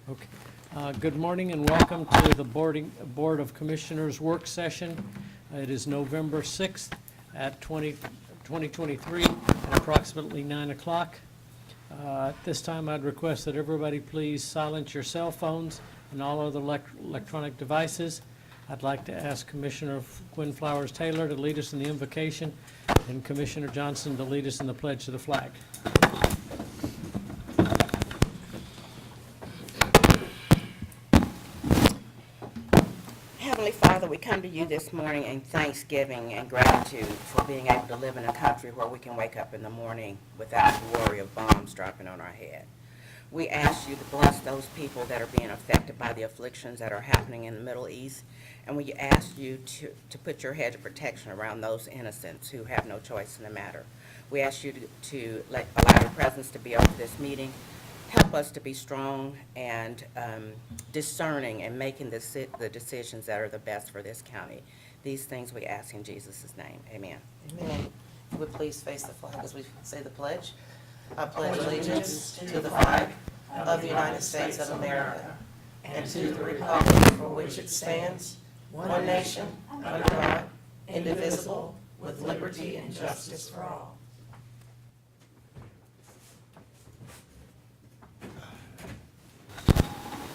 Okay. Good morning and welcome to the Board of Commissioners work session. It is November 6th at 2023 at approximately 9 o'clock. At this time, I'd request that everybody please silence your cell phones and all other electronic devices. I'd like to ask Commissioner Gwen Flowers Taylor to lead us in the invocation and Commissioner Johnson to lead us in the pledge to the flag. Heavenly Father, we come to you this morning in thanksgiving and gratitude for being able to live in a country where we can wake up in the morning without the worry of bombs dropping on our head. We ask you to bless those people that are being affected by the afflictions that are happening in the Middle East, and we ask you to put your hedge of protection around those innocents who have no choice in the matter. We ask you to allow your presence to be over this meeting. Help us to be strong and discerning and making the decisions that are the best for this county. These things we ask in Jesus' name. Amen. Amen. If you would please face the flag as we say the pledge. I pledge allegiance to the flag of the United States of America and to the republic for which it stands, one nation, under God, indivisible, with liberty and justice for all.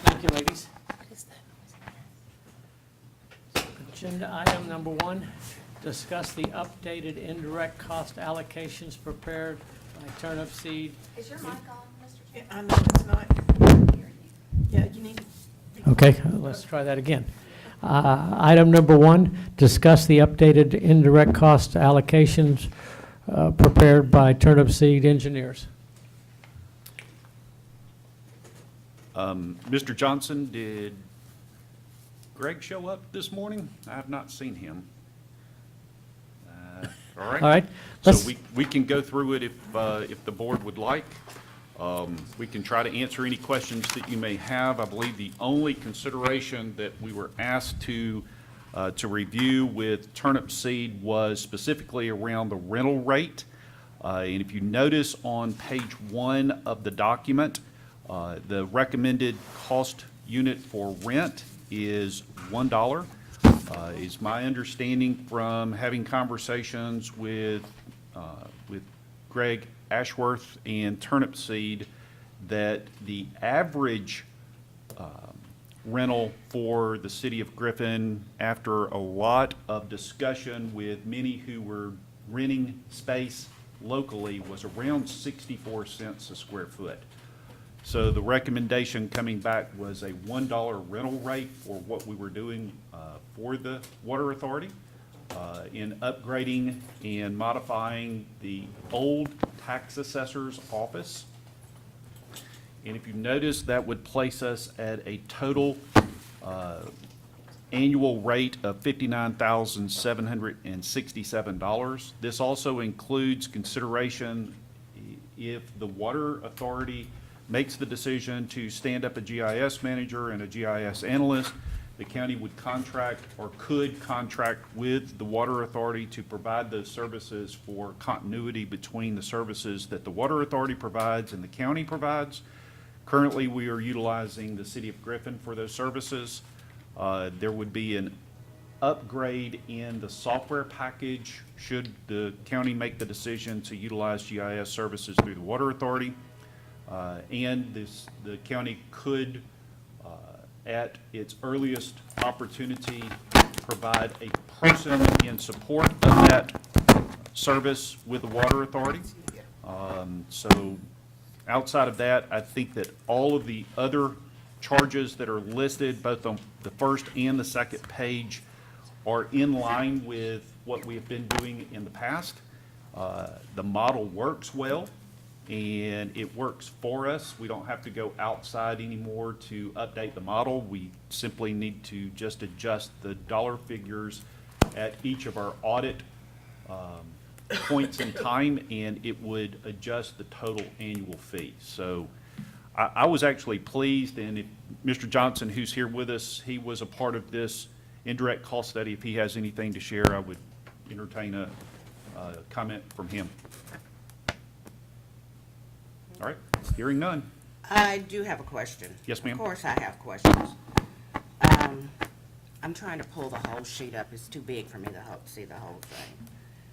Thank you, ladies. Agenda item number 1, discuss the updated indirect cost allocations prepared by Turnip Seed. Is your mic on, Mr. Chairman? I know it's not. Yeah, you need. Okay, let's try that again. Item number 1, discuss the updated indirect cost allocations prepared by Turnip Seed Engineers. Mr. Johnson, did Greg show up this morning? I have not seen him. All right. So we can go through it if the board would like. We can try to answer any questions that you may have. I believe the only consideration that we were asked to review with Turnip Seed was specifically around the rental rate. And if you notice on page 1 of the document, the recommended cost unit for rent is $1. Is my understanding from having conversations with Greg Ashworth and Turnip Seed that the average rental for the city of Griffin, after a lot of discussion with many who were renting space locally, was around 64 cents a square foot. So the recommendation coming back was a $1 rental rate for what we were doing for the Water Authority in upgrading and modifying the old tax assessor's office. And if you notice, that would place us at a total annual rate of $59,767. This also includes consideration if the Water Authority makes the decision to stand up a GIS manager and a GIS analyst, the county would contract or could contract with the Water Authority to provide those services for continuity between the services that the Water Authority provides and the county provides. Currently, we are utilizing the City of Griffin for those services. There would be an upgrade in the software package should the county make the decision to utilize GIS services through the Water Authority. And the county could, at its earliest opportunity, provide a person in support of that service with the Water Authority. So outside of that, I think that all of the other charges that are listed, both on the first and the second page, are in line with what we have been doing in the past. The model works well, and it works for us. We don't have to go outside anymore to update the model. We simply need to just adjust the dollar figures at each of our audit points in time, and it would adjust the total annual fee. So I was actually pleased, and if Mr. Johnson, who's here with us, he was a part of this indirect cost study. If he has anything to share, I would entertain a comment from him. All right, hearing none. I do have a question. Yes, ma'am. Of course I have questions. I'm trying to pull the whole sheet up. It's too big for me to see the whole thing.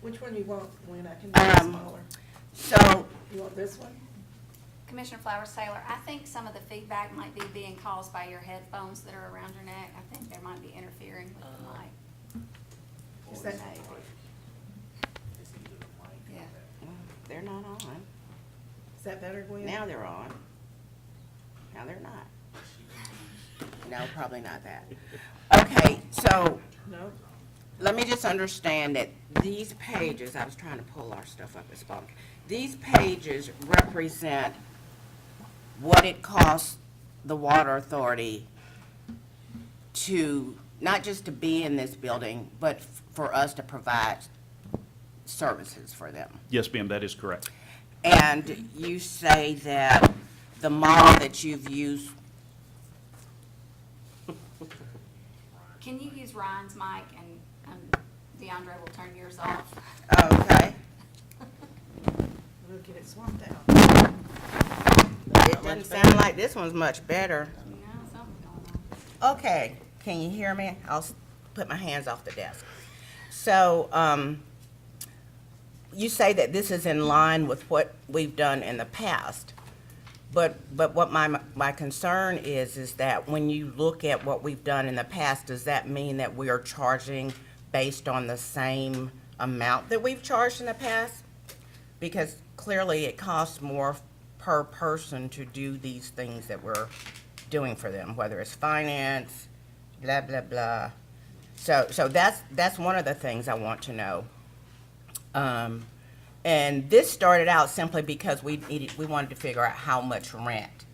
Which one you want, Gwen? I can make it smaller. So, You want this one? Commissioner Flowers Taylor, I think some of the feedback might be being caused by your headphones that are around your neck. I think they might be interfering with the mic. Is that, Yeah. they're not on. is that better, Gwen? Now they're on. Now they're not. No, probably not that. Okay, so No? let me just understand that these pages, I was trying to pull our stuff up at Spalding. These pages represent what it costs the water authority to, not just to be in this building, but for us to provide services for them. Yes, ma'am, that is correct. And you say that the model that you've used, Can you use Ryan's mic and DeAndre will turn yours off? okay, We'll get it swapped out. it doesn't sound like this one's much better. You know, something's going on. Okay, can you hear me? I'll put my hands off the desk. So, you say that this is in line with what we've done in the past. But what my concern is that when you look at what we've done in the past, does that mean that we are charging based on the same amount that we've charged in the past? Because clearly it costs more per person to do these things that we're doing for them, whether it's finance, blah, blah, blah. So that's one of the things I want to know. And this started out simply because we wanted to figure out how much rent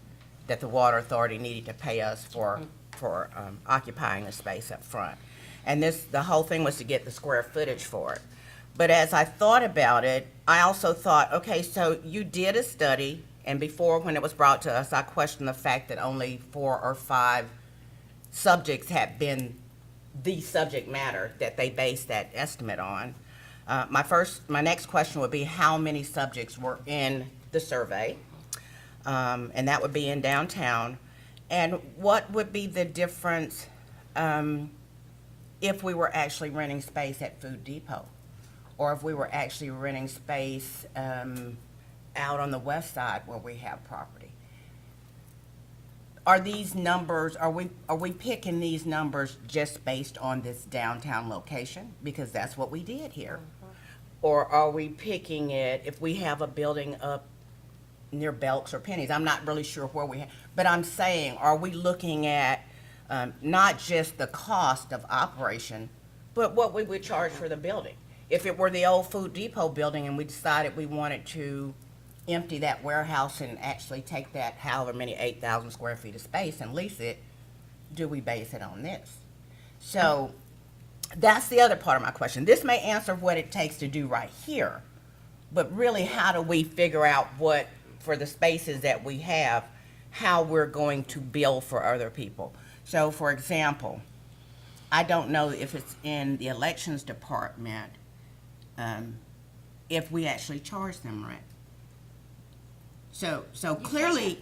that the water authority needed to pay us for occupying the space up front. And the whole thing was to get the square footage for it. But as I thought about it, I also thought, okay, so you did a study, and before, when it was brought to us, I questioned the fact that only 4 or 5 subjects had been the subject matter that they based that estimate on. My next question would be how many subjects were in the survey, and that would be in downtown, and what would be the difference if we were actually renting space at Food Depot, or if we were actually renting space out on the west side where we have property. Are these numbers, are we picking these numbers just based on this downtown location? Because that's what we did here. Or are we picking it if we have a building up near Belk's or Penny's? I'm not really sure where we have, but I'm saying, are we looking at not just the cost of operation, but what we would charge for the building? If it were the old Food Depot building and we decided we wanted to empty that warehouse and actually take that however many 8,000 square feet of space and lease it, do we base it on this? So that's the other part of my question. This may answer what it takes to do right here, but really how do we figure out what, for the spaces that we have, how we're going to bill for other people? So for example, I don't know if it's in the elections department, if we actually charge them rent. So clearly,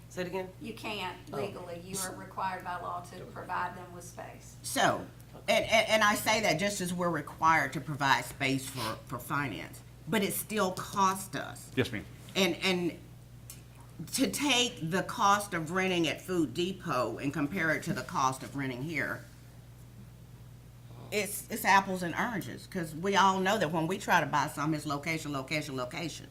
Say it again? You can't legally, you are required by law to provide them with space. so, and I say that just as we're required to provide space for finance, but it still costs us. Yes, ma'am. And to take the cost of renting at Food Depot and compare it to the cost of renting here, it's apples and oranges, because we all know that when we try to buy something, it's location, location, location.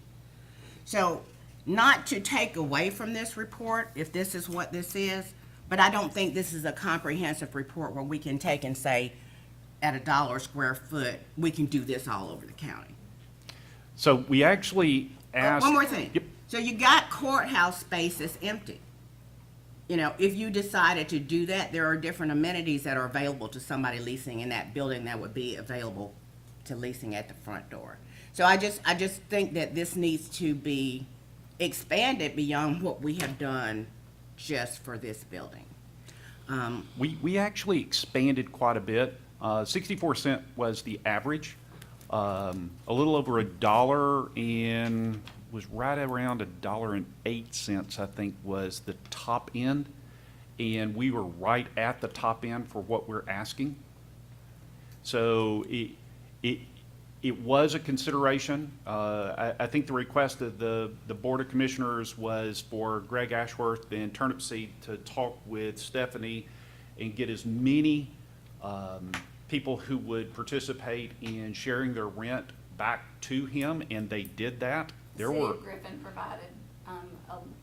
So, not to take away from this report, if this is what this is, but I don't think this is a comprehensive report where we can take and say, at $1 square foot, we can do this all over the county. So we actually asked. One more thing. Yep. So you got courthouse space that's empty. You know, if you decided to do that, there are different amenities that are available to somebody leasing in that building that would be available to leasing at the front door. So I just think that this needs to be expanded beyond what we have done just for this building. We actually expanded quite a bit. 64 cent was the average. A little over $1 in, was right around $1.08, I think, was the top end. And we were right at the top end for what we're asking. So it was a consideration. I think the request of the Board of Commissioners was for Greg Ashworth and Turnipseed to talk with Stephanie and get as many people who would participate in sharing their rent back to him, and they did that. There City were, of Griffin provided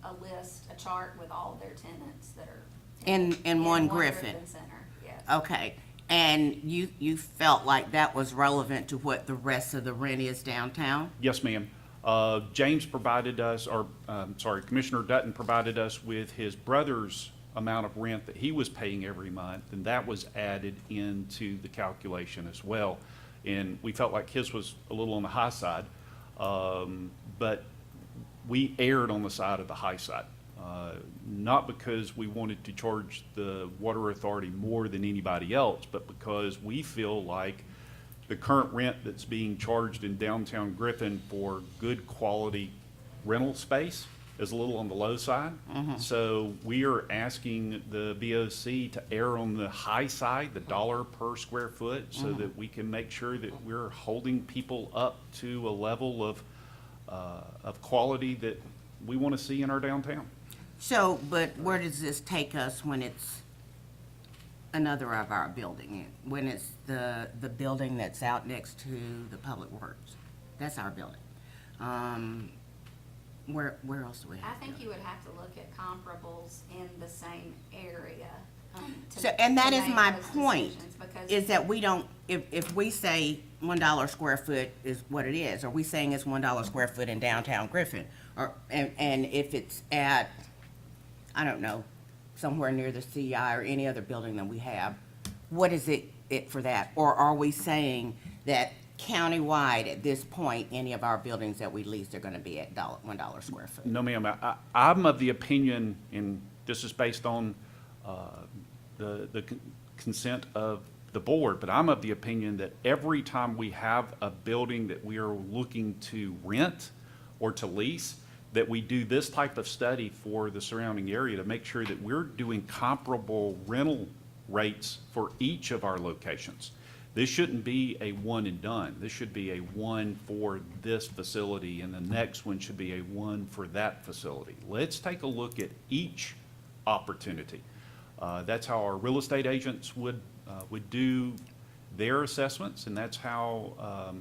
a list, a chart with all their tenants that are. In one Griffin. Center, yes. Okay, and you felt like that was relevant to what the rest of the rent is downtown? yes, ma'am. James provided us, or, sorry, Commissioner Dutton provided us with his brother's amount of rent that he was paying every month, and that was added into the calculation as well. And we felt like his was a little on the high side, but we erred on the side of the high side. Not because we wanted to charge the water authority more than anybody else, but because we feel like the current rent that's being charged in downtown Griffin for good quality rental space is a little on the low side. So we are asking the BOC to err on the high side, the dollar per square foot, so that we can make sure that we're holding people up to a level of quality that we want to see in our downtown. So, but where does this take us when it's another of our building? When it's the building that's out next to the Public Works? That's our building. Where else do we have? I think you would have to look at comparables in the same area. So, and that to is make my those point, decisions, because is that we don't, if we say $1 square foot is what it is, are we saying it's $1 square foot in downtown Griffin? Or, and if it's at, I don't know, somewhere near the CI or any other building that we have, what is it for that? Or are we saying that countywide at this point, any of our buildings that we lease are gonna be at $1 square foot? No, ma'am. I'm of the opinion, and this is based on the consent of the board, but I'm of the opinion that every time we have a building that we are looking to rent or to lease, that we do this type of study for the surrounding area to make sure that we're doing comparable rental rates for each of our locations. This shouldn't be a one and done. This should be a one for this facility, and the next one should be a one for that facility. Let's take a look at each opportunity. That's how our real estate agents would do their assessments, and that's how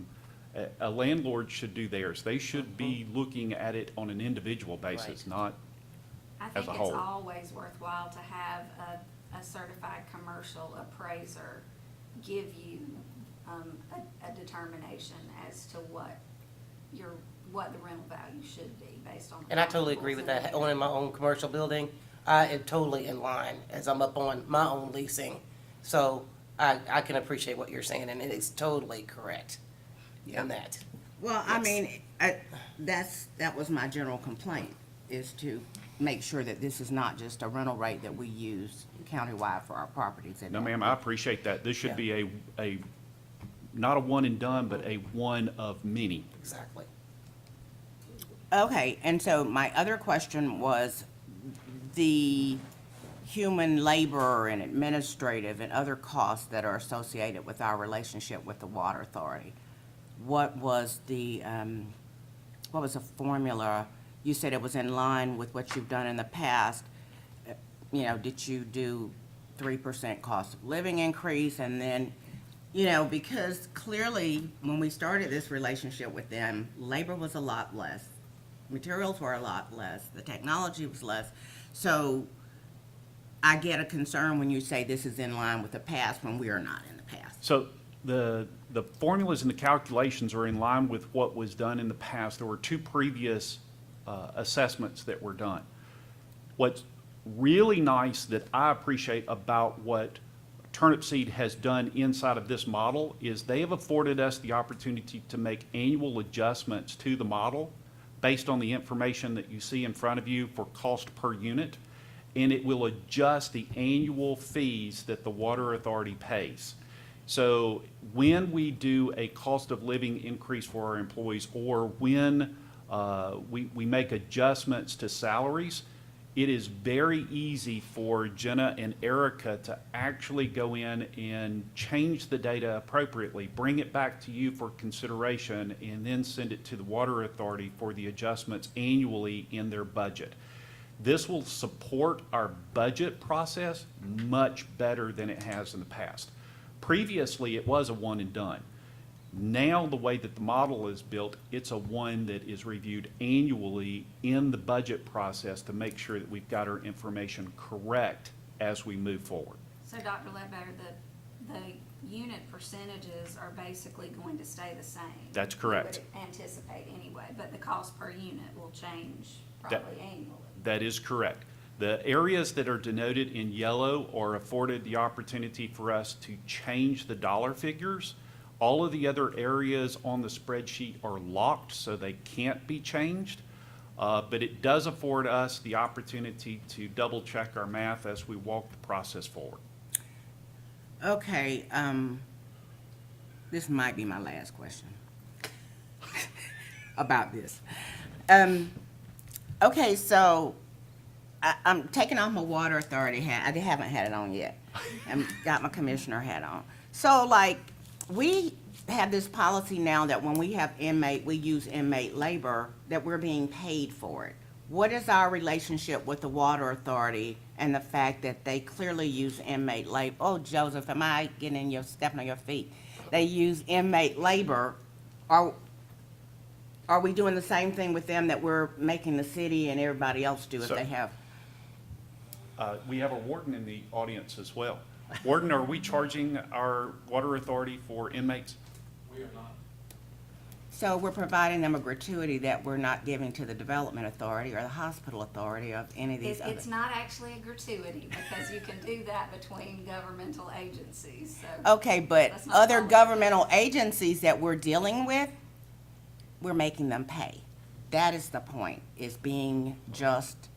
a landlord should do theirs. They should be looking at it on an individual basis, Right. not I as think a it's whole. always worthwhile to have a certified commercial appraiser give you a determination as to what the rental value should be based on. And I totally agree with that. Owning my own commercial building, I am totally in line as I'm up on my own leasing. So I can appreciate what you're saying, and it is totally correct in that. Well, I Yes. mean, that was my general complaint, is to make sure that this is not just a rental rate that we use countywide for our properties. No, ma'am, I appreciate that. This should be a, not a one and done, but a one of many. Exactly. Okay, and so my other question was the human labor and administrative and other costs that are associated with our relationship with the water authority. What was the formula? You said it was in line with what you've done in the past. You know, did you do 3% cost of living increase? And then, you know, because clearly when we started this relationship with them, labor was a lot less. Materials were a lot less. The technology was less. So I get a concern when you say this is in line with the past when we are not in the past. So the formulas and the calculations are in line with what was done in the past. There were two previous assessments that were done. What's really nice that I appreciate about what Turnipseed has done inside of this model is they have afforded us the opportunity to make annual adjustments to the model based on the information that you see in front of you for cost per unit, and it will adjust the annual fees that the water authority pays. So when we do a cost of living increase for our employees, or when We make adjustments to salaries. It is very easy for Jenna and Erica to actually go in and change the data appropriately, bring it back to you for consideration, and then send it to the Water Authority for the adjustments annually in their budget. This will support our budget process much better than it has in the past. Previously, it was a one and done. Now, the way that the model is built, it's a one that is reviewed annually in the budget process to make sure that we've got our information correct as we move forward. So Dr. Ledbetter, the unit percentages are basically going to stay the same. That's correct. You would anticipate anyway, but the cost per unit will change probably annually. That is correct. The areas that are denoted in yellow are afforded the opportunity for us to change the dollar figures. All of the other areas on the spreadsheet are locked, so they can't be changed. But it does afford us the opportunity to double check our math as we walk the process forward. Okay, this might be my last question about this. Okay, so I'm taking off my water authority hat. I haven't had it on yet. I've got my commissioner hat on. So like, we have this policy now that when we have we use inmate labor, that we're being paid for it. What is our relationship with the water authority and the fact that they clearly use inmate labor? Oh, Joseph, am I stepping on your feet? They use inmate labor. Are we doing the same thing with them that we're making the city and everybody else do if So- they have? We have a warden in the audience as well. Warden, are we charging our water authority for inmates? We are not. So we're providing them a gratuity that we're not giving to the development authority or the hospital authority of any of these other. It's not actually a gratuity, because you can do that between governmental agencies, so. Okay, but Let's not other call it governmental agencies that we're dealing with, we're making them pay. That is the point, is being just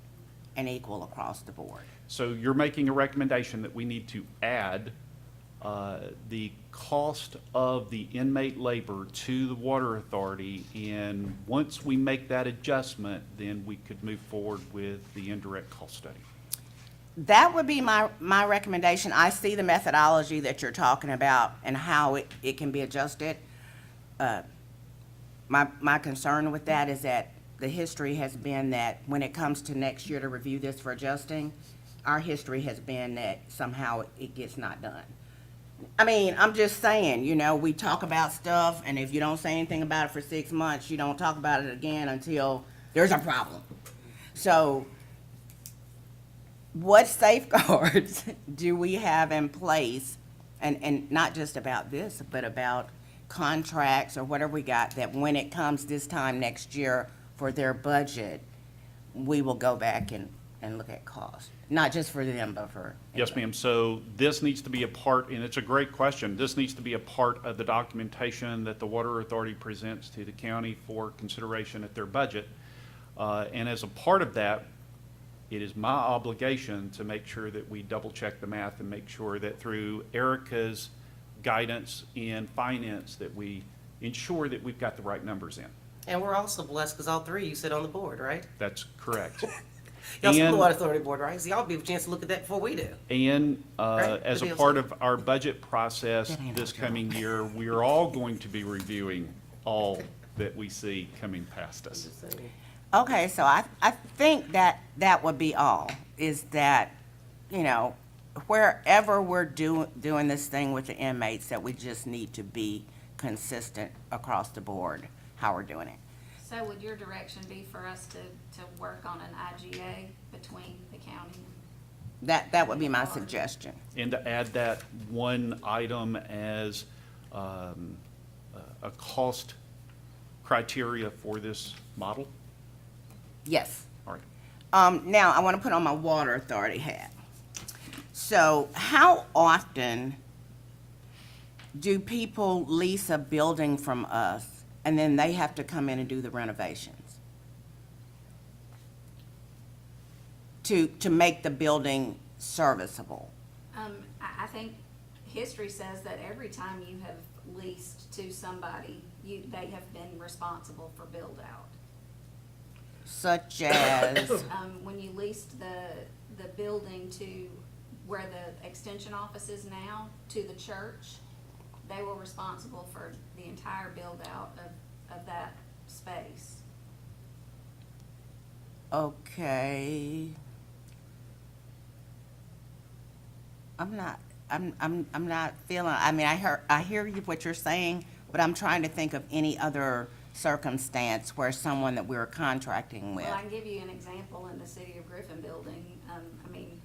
and equal across the board. So you're making a recommendation that we need to add the cost of the inmate labor to the water authority, and once we make that adjustment, then we could move forward with the indirect cost study. That would be my recommendation. I see the methodology that you're talking about and how it can be adjusted. My concern with that is that the history has been that when it comes to next year to review this for adjusting, our history has been that somehow it gets not done. I mean, I'm just saying, we talk about stuff, and if you don't say anything about it for 6 months, you don't talk about it again until there's a problem. So what safeguards do we have in place, and not just about this, but about contracts or whatever we got, that when it comes this time next year for their budget, we will go back and look at cost, not just for them, but for. Yes, ma'am. So this needs to be a part, and it's a great question. This needs to be a part of the documentation that the Water Authority presents to the county for consideration at their budget. And as a part of that, it is my obligation to make sure that we double check the math and make sure that through Erica's guidance in finance, that we ensure that we've got the right numbers in. And we're also blessed because all three of you sit on the board, right? That's correct. Y'all sit on the And- Water Authority Board, right? So y'all be a chance to look at that before we do. And Right, as the a part DLC. of our budget process That ain't this our job. coming year, we are all going to be reviewing all that we see coming past us. Okay, so I think that would be all, is that, wherever we're doing this thing with the inmates, that we just need to be consistent across the board, how we're doing it. So would your direction be for us to work on an IGA between the county? That would be my suggestion. And to add that one item as a cost criteria for this model? Yes. All right. Now, I want to put on my water authority hat. So how often do people lease a building from us and then they have to come in and do the renovations to make the building serviceable? I think history says that every time you have leased to somebody, they have been responsible for build out. Such as, When you leased the building to where the extension office is now, to the church, they were responsible for the entire build-out of that space. okay. I'm not feeling, I mean, I hear you, what you're saying, but I'm trying to think of any other circumstance where someone that we were contracting with. Well, I can give you an example in the City of Griffin building. I mean,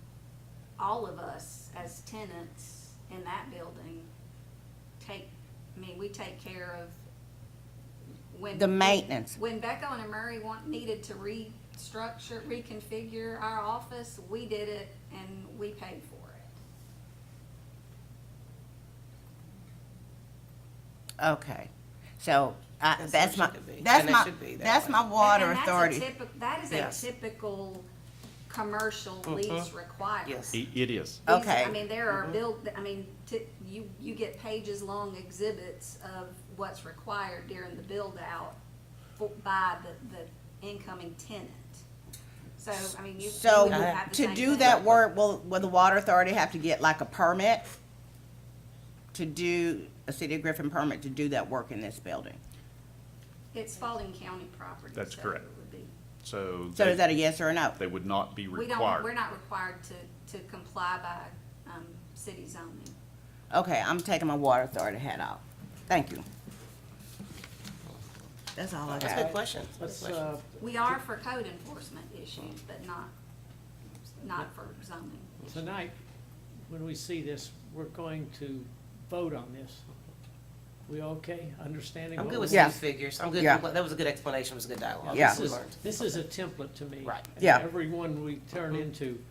all of us as tenants in that building we take care of when. The maintenance. When Becko and Murray needed to reconfigure our office, we did it and we paid for it. Okay, so, That's that's my, what it should be. that's And it my, should be that that's way. my water And that's a authority. that is Yes. a typical commercial lease requirement. Yes. It is. These- Okay. I mean, there are you get pages long exhibits of what's required during the build out by the incoming tenant. So, I mean, you So, would have the to same do thing. that work, will the water authority have to get like a permit? To do, a City of Griffin permit to do that work in this building? It's Spalding County property. That's so correct. it would be. So So is that a yes or a no? they would not be We're required. not required to comply by, city zoning. Okay, I'm taking my water authority hat off. Thank you. That's all I That's a good got. question. Let's, We are for code enforcement issues, but not for zoning. tonight, when we see this, we're going to vote on this. We okay, understanding? I'm what good with we're- Yeah. these figures. I'm good. Yeah. That was a good explanation. It was a good dialogue. Yeah. This is a template to me. Right. And Yeah. every one we turn into,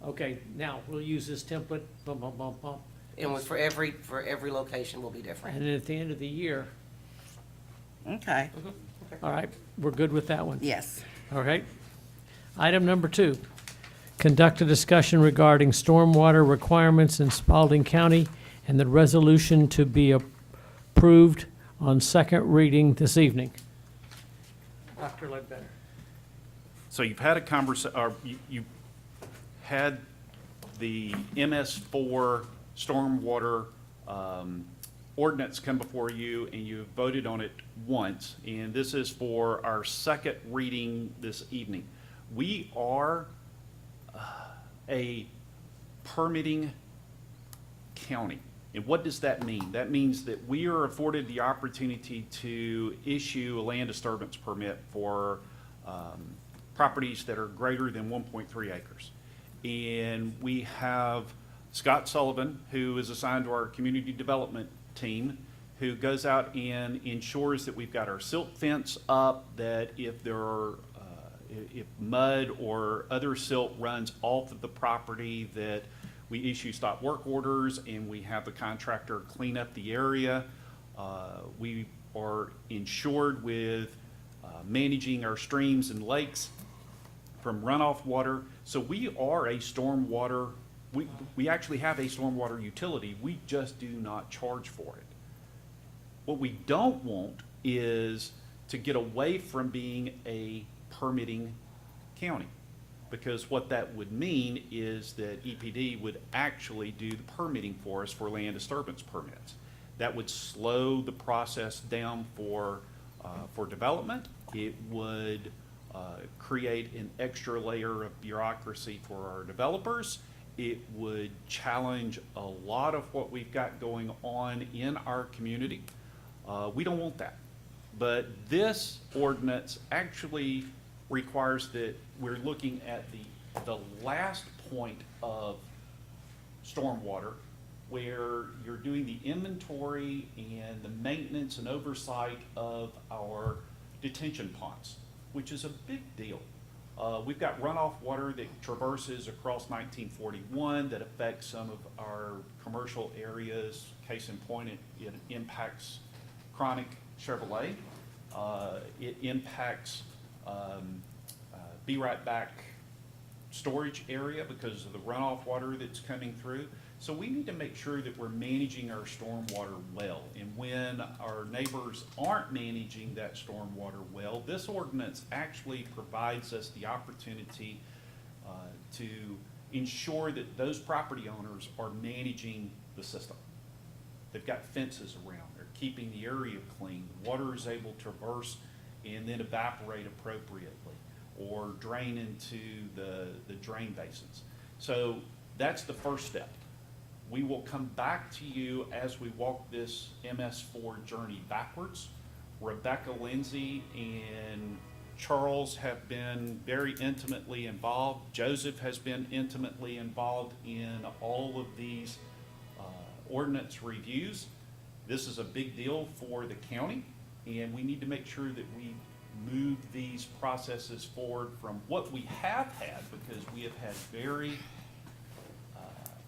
okay, now, we'll use this template, bum, bum, bum, bum. And for every location will be different. And then at the end of the year, Okay, all right, we're good with that one. yes. All right. Item number 2, conduct a discussion regarding stormwater requirements in Spalding County and the resolution to be approved on second reading this evening. Dr. Ledbetter. So you've had a or you had the MS4 stormwater ordinance come before you, and you voted on it once, and this is for our second reading this evening. We are a permitting county. And what does that mean? That means that we are afforded the opportunity to issue a land disturbance permit for properties that are greater than 1.3 acres. And we have Scott Sullivan, who is assigned to our community development team, who goes out and ensures that we've got our silt fence up, that if there are, if mud or other silt runs off of the property, that we issue stop work orders and we have the contractor clean up the area. We are insured with managing our streams and lakes from runoff water. So we are a stormwater, we actually have a stormwater utility. We just do not charge for it. What we don't want is to get away from being a permitting county, because what that would mean is that EPD would actually do the permitting for us for land disturbance permits. That would slow the process down for development. It would create an extra layer of bureaucracy for our developers. It would challenge a lot of what we've got going on in our community. We don't want that. But this ordinance actually requires that we're looking at the last point of stormwater, where you're doing the inventory and the maintenance and oversight of our detention ponds, which is a big deal. We've got runoff water that traverses across 1941 that affects some of our commercial areas. Case in point, it impacts Chronic Chevrolet. It impacts Be Right Back storage area because of the runoff water that's coming through. So we need to make sure that we're managing our stormwater well. And when our neighbors aren't managing that stormwater well, this ordinance actually provides us the opportunity to ensure that those property owners are managing the system. They've got fences around, they're keeping the area clean, water is able to traverse and then evaporate appropriately or drain into the drain basins. So that's the first step. We will come back to you as we walk this MS4 journey backwards. Rebecca Lindsay and Charles have been very intimately involved. Joseph has been intimately involved in all of these ordinance reviews. This is a big deal for the county, and we need to make sure that we move these processes forward from what we have had, because we have had very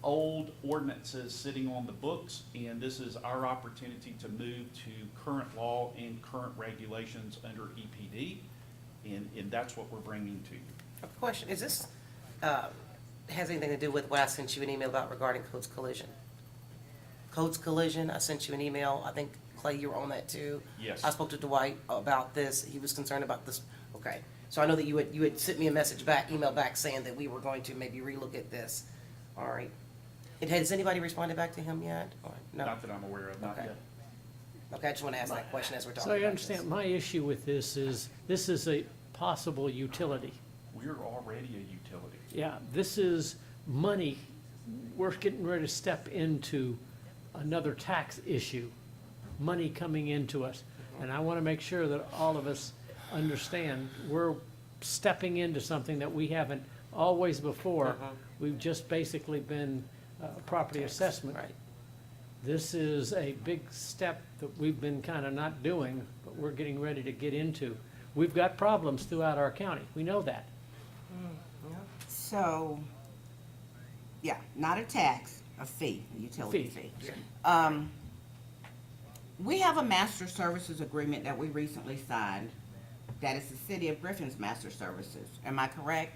old ordinances sitting on the books, and this is our opportunity to move to current law and current regulations under EPD, and that's what we're bringing to you. A question, is this, has anything to do with what I sent you an email about regarding codes collision? Codes collision, I sent you an email, I think Clay, you were on that too. Yes. I spoke to Dwight about this, he was concerned about this, okay. So I know that you had sent me a message back, email back saying that we were going to maybe relook at this, all right. And has anybody responded back to him yet, or no? Not that I'm aware of, not Okay. yet. Okay, I just want to ask that question as we're talking So about I understand, my issue with this is a possible utility. We're already a utility. Yeah, this is money. We're getting ready to step into another tax issue, money coming into us. And I want to make sure that all of us understand we're stepping into something that we haven't always before. We've just basically been property assessment. Right. This is a big step that we've been kind of not doing, but we're getting ready to get into. We've got problems throughout our county. We know that. So, yeah, not a tax, a fee, a utility Fee. fee. We have a master services agreement that we recently signed. That is the City of Griffin's master services. Am I correct?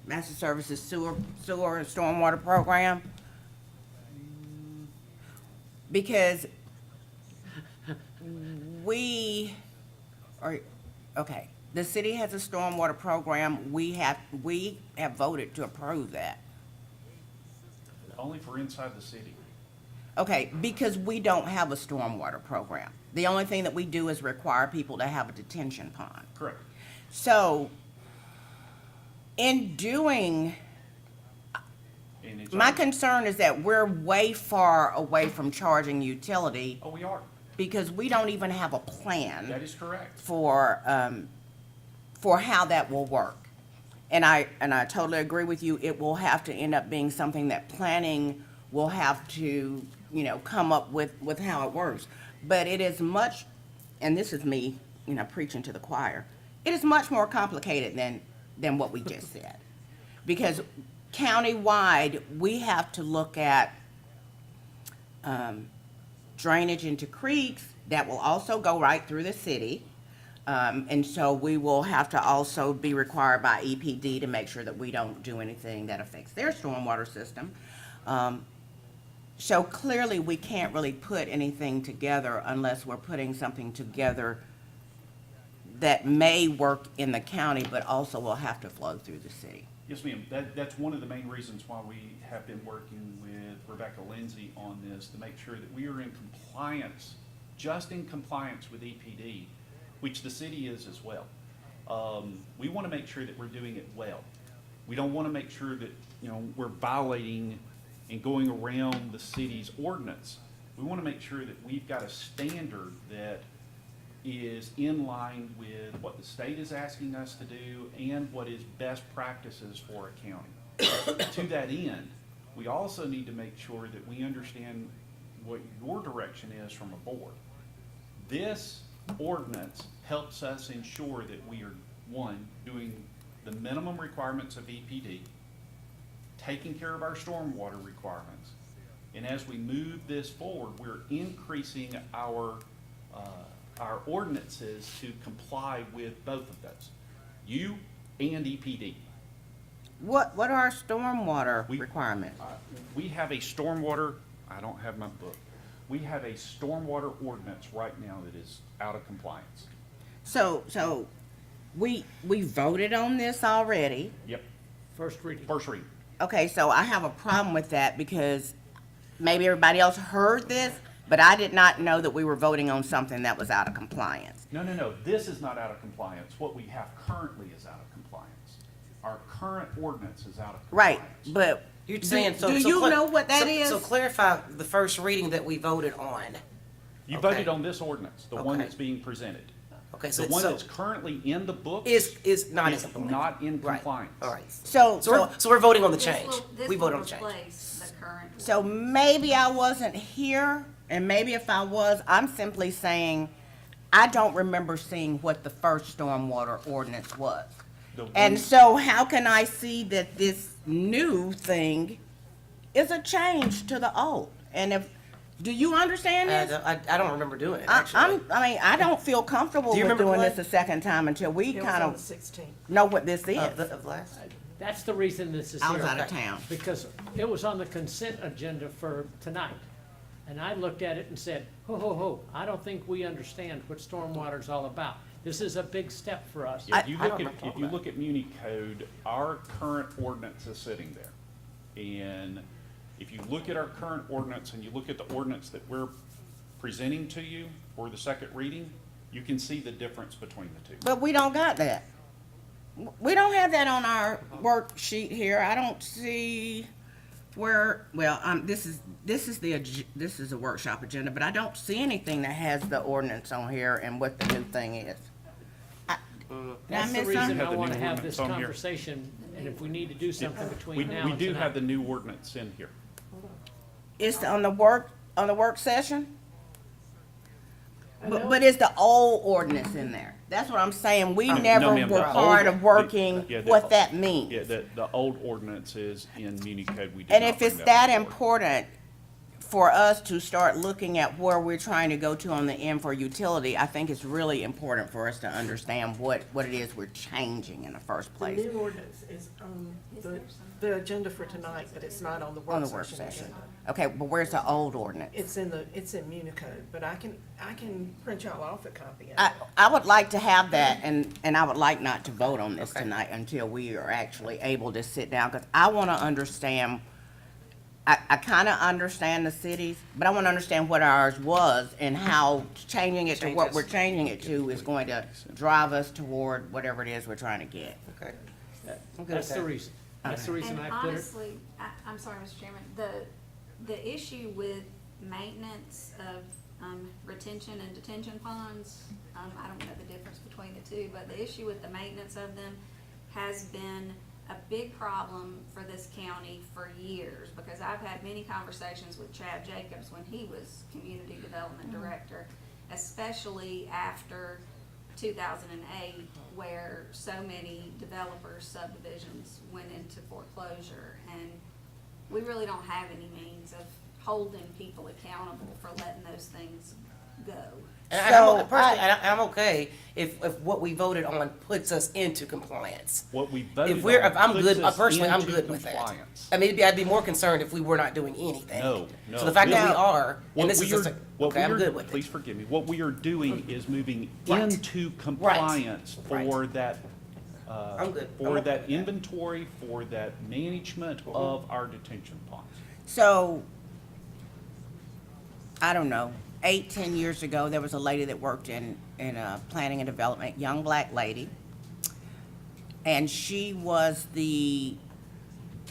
Master services sewer and stormwater program? Because we are, okay, the city has a stormwater program. We have voted to approve that. Only for inside the city. Okay, because we don't have a stormwater program. The only thing that we do is require people to have a detention pond. Correct. So, in doing, And it's my concern is that we're way far away from charging utility Oh, we are. because we don't even have a plan That is correct. for how that will work. And I totally agree with you. It will have to end up being something that planning will have to, come up with how it works. But it is much, and this is me, preaching to the choir. It is much more complicated than what we just said. Because countywide, we have to look at drainage into creeks that will also go right through the city. And so we will have to also be required by EPD to make sure that we don't do anything that affects their stormwater system. So clearly, we can't really put anything together unless we're putting something together that may work in the county, but also will have to flow through the city. Yes, ma'am. That's one of the main reasons why we have been working with Rebecca Lindsay on this, to make sure that we are in compliance, just in compliance with EPD, which the city is as well. We want to make sure that we're doing it well. We don't want to make sure that, we're violating and going around the city's ordinance. We want to make sure that we've got a standard that is in line with what the state is asking us to do and what is best practices for a county. To that end, we also need to make sure that we understand what your direction is from a board. This ordinance helps us ensure that we are, one, doing the minimum requirements of EPD, taking care of our stormwater requirements, and as we move this forward, we're increasing our ordinances to comply with both of those, you and EPD. What are our stormwater We- requirements? We have a stormwater, I don't have my book. We have a stormwater ordinance right now that is out of compliance. So we voted on this already. Yep, First reading. first reading. Okay, so I have a problem with that because maybe everybody else heard this, but I did not know that we were voting on something that was out of compliance. No, this is not out of compliance. What we have currently is out of compliance. Our current ordinance is out of Right, compliance. but You're do saying, so. you know what that is? So clarify the first reading that we voted on. You Okay. voted on this ordinance, the one Okay. that's being presented. Okay, The so, one so that's currently in the book is not in is compliance. not in Right. compliance. All right. So, So we're voting on the This change. will- this We will voted on the change. replace the current. so maybe I wasn't here, and maybe if I was, I'm simply saying, I don't remember seeing what the first stormwater ordinance was. The And one- so how can I see that this new thing is a change to the old? And if, do you understand this? I don't remember doing it, I actually. I don't feel comfortable Do you with remember doing what? this a second time until we It was kind on the of 16th. know what this is. Of last? That's the reason this is I here. was out of town. Because it was on the consent agenda for tonight. And I looked at it and said, I don't think we understand what stormwater's all about. This is a big step for us. If you I look don't at, recall if you that. look at Muni Code, our current ordinance is sitting there. And if you look at our current ordinance and you look at the ordinance that we're presenting to you for the second reading, you can see the difference between the two. But we don't got that. We don't have that on our worksheet here. I don't see where, well, this is a workshop agenda, but I don't see anything that has the ordinance on here and what the new thing is. Did I That's the miss reason something? I Have the want to new have ordinance this on here. conversation, and if we need to do something We, between now we and do have the tonight. new ordinance in here. It's on the work session? But is the old ordinance in there? That's what I'm saying. We No, never ma'am, were the part old- of working yeah, what that means. Yeah, the old ordinance is in Muni Code. We did And not if bring it's that that forward. important for us to start looking at where we're trying to go to on the end for utility, I think it's really important for us to understand what it is we're changing in the first The place new ordinance is on the agenda for tonight, but it's not on the on work the work session session. agenda. Okay, but where's the old ordinance? It's in Municode, but I can print y'all off a copy of I, it. I would like to have that, and I would like not to vote on this Okay. tonight until we are actually able to sit down, because I want to understand, I kind of understand the cities, but I want to understand what ours was and how changing it to what Changes. we're changing it to is going to drive us toward whatever it is we're trying to get. Okay. I'm good with That's the that. reason. That's the reason And I put it. honestly, I'm sorry, Mr. Chairman, the issue with maintenance of, retention and detention ponds, I don't know the difference between the two, but the issue with the maintenance of them has been a big problem for this county for years, because I've had many conversations with Chad Jacobs when he was Community Development Director, especially after 2008, where so many developers, subdivisions went into foreclosure, and we really don't have any means of holding people accountable for letting those things go. And So, personally, I'm okay if what we voted on puts us into compliance. What we voted If I'm puts good, us personally, I'm into good with that. compliance. I mean, I'd be more concerned if we were not doing anything. No. So the fact that we Now- are, What and this we is are- just a, what okay, we I'm are- good with Please it. forgive me. What we are doing is moving Right. into compliance Right. for that, I'm good. I'm for okay that with that. inventory, for that management of our detention ponds. So, I don't know, 10 years ago, there was a lady that worked in planning and development, young black lady. And she was the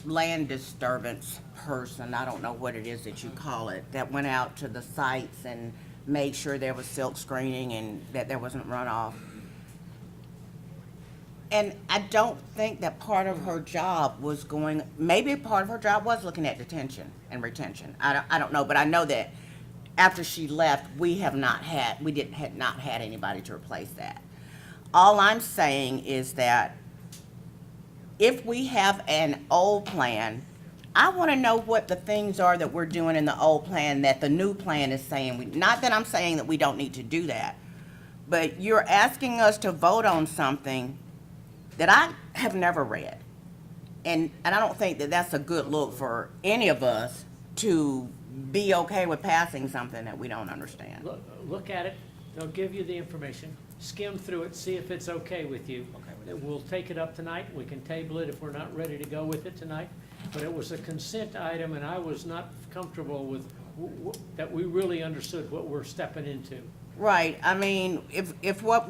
land disturbance person, I don't know what it is that you call it, that went out to the sites and made sure there was silk screening and that there wasn't runoff. And I don't think that part of her job was going, maybe part of her job was looking at detention and retention. I don't know, but I know that after she left, we had not had anybody to replace that. All I'm saying is that if we have an old plan, I want to know what the things are that we're doing in the old plan that the new plan is saying. Not that I'm saying that we don't need to do that, but you're asking us to vote on something that I have never read. and I don't think that that's a good look for any of us to be okay with passing something that we don't understand. Look at it, they'll give you the information, skim through it, see if it's okay with you. We'll take it up tonight, we can table it if we're not ready to go with it tonight. But it was a consent item, and I was not comfortable with, that we really understood what we're stepping into. Right, I mean, if what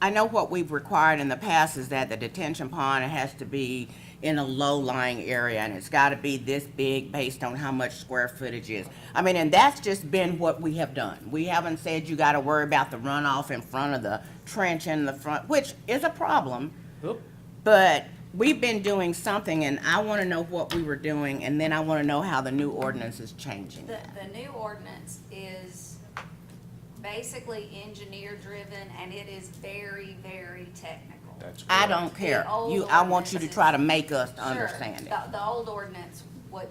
I know what we've required in the past is that the detention pond has to be in a low-lying area, and it's gotta be this big based on how much square footage is. I mean, and that's just been what we have done. We haven't said you gotta worry about the runoff in front of the trench in the front, which is a problem, Oop. but we've been doing something, and I wanna know what we were doing, and then I wanna know how the new ordinance is changing The, that. the new ordinance is basically engineer-driven, and it is very, very technical. That's I correct. don't care. The old I want you to ordinances- try to make us Sure. understand it. The old ordinance,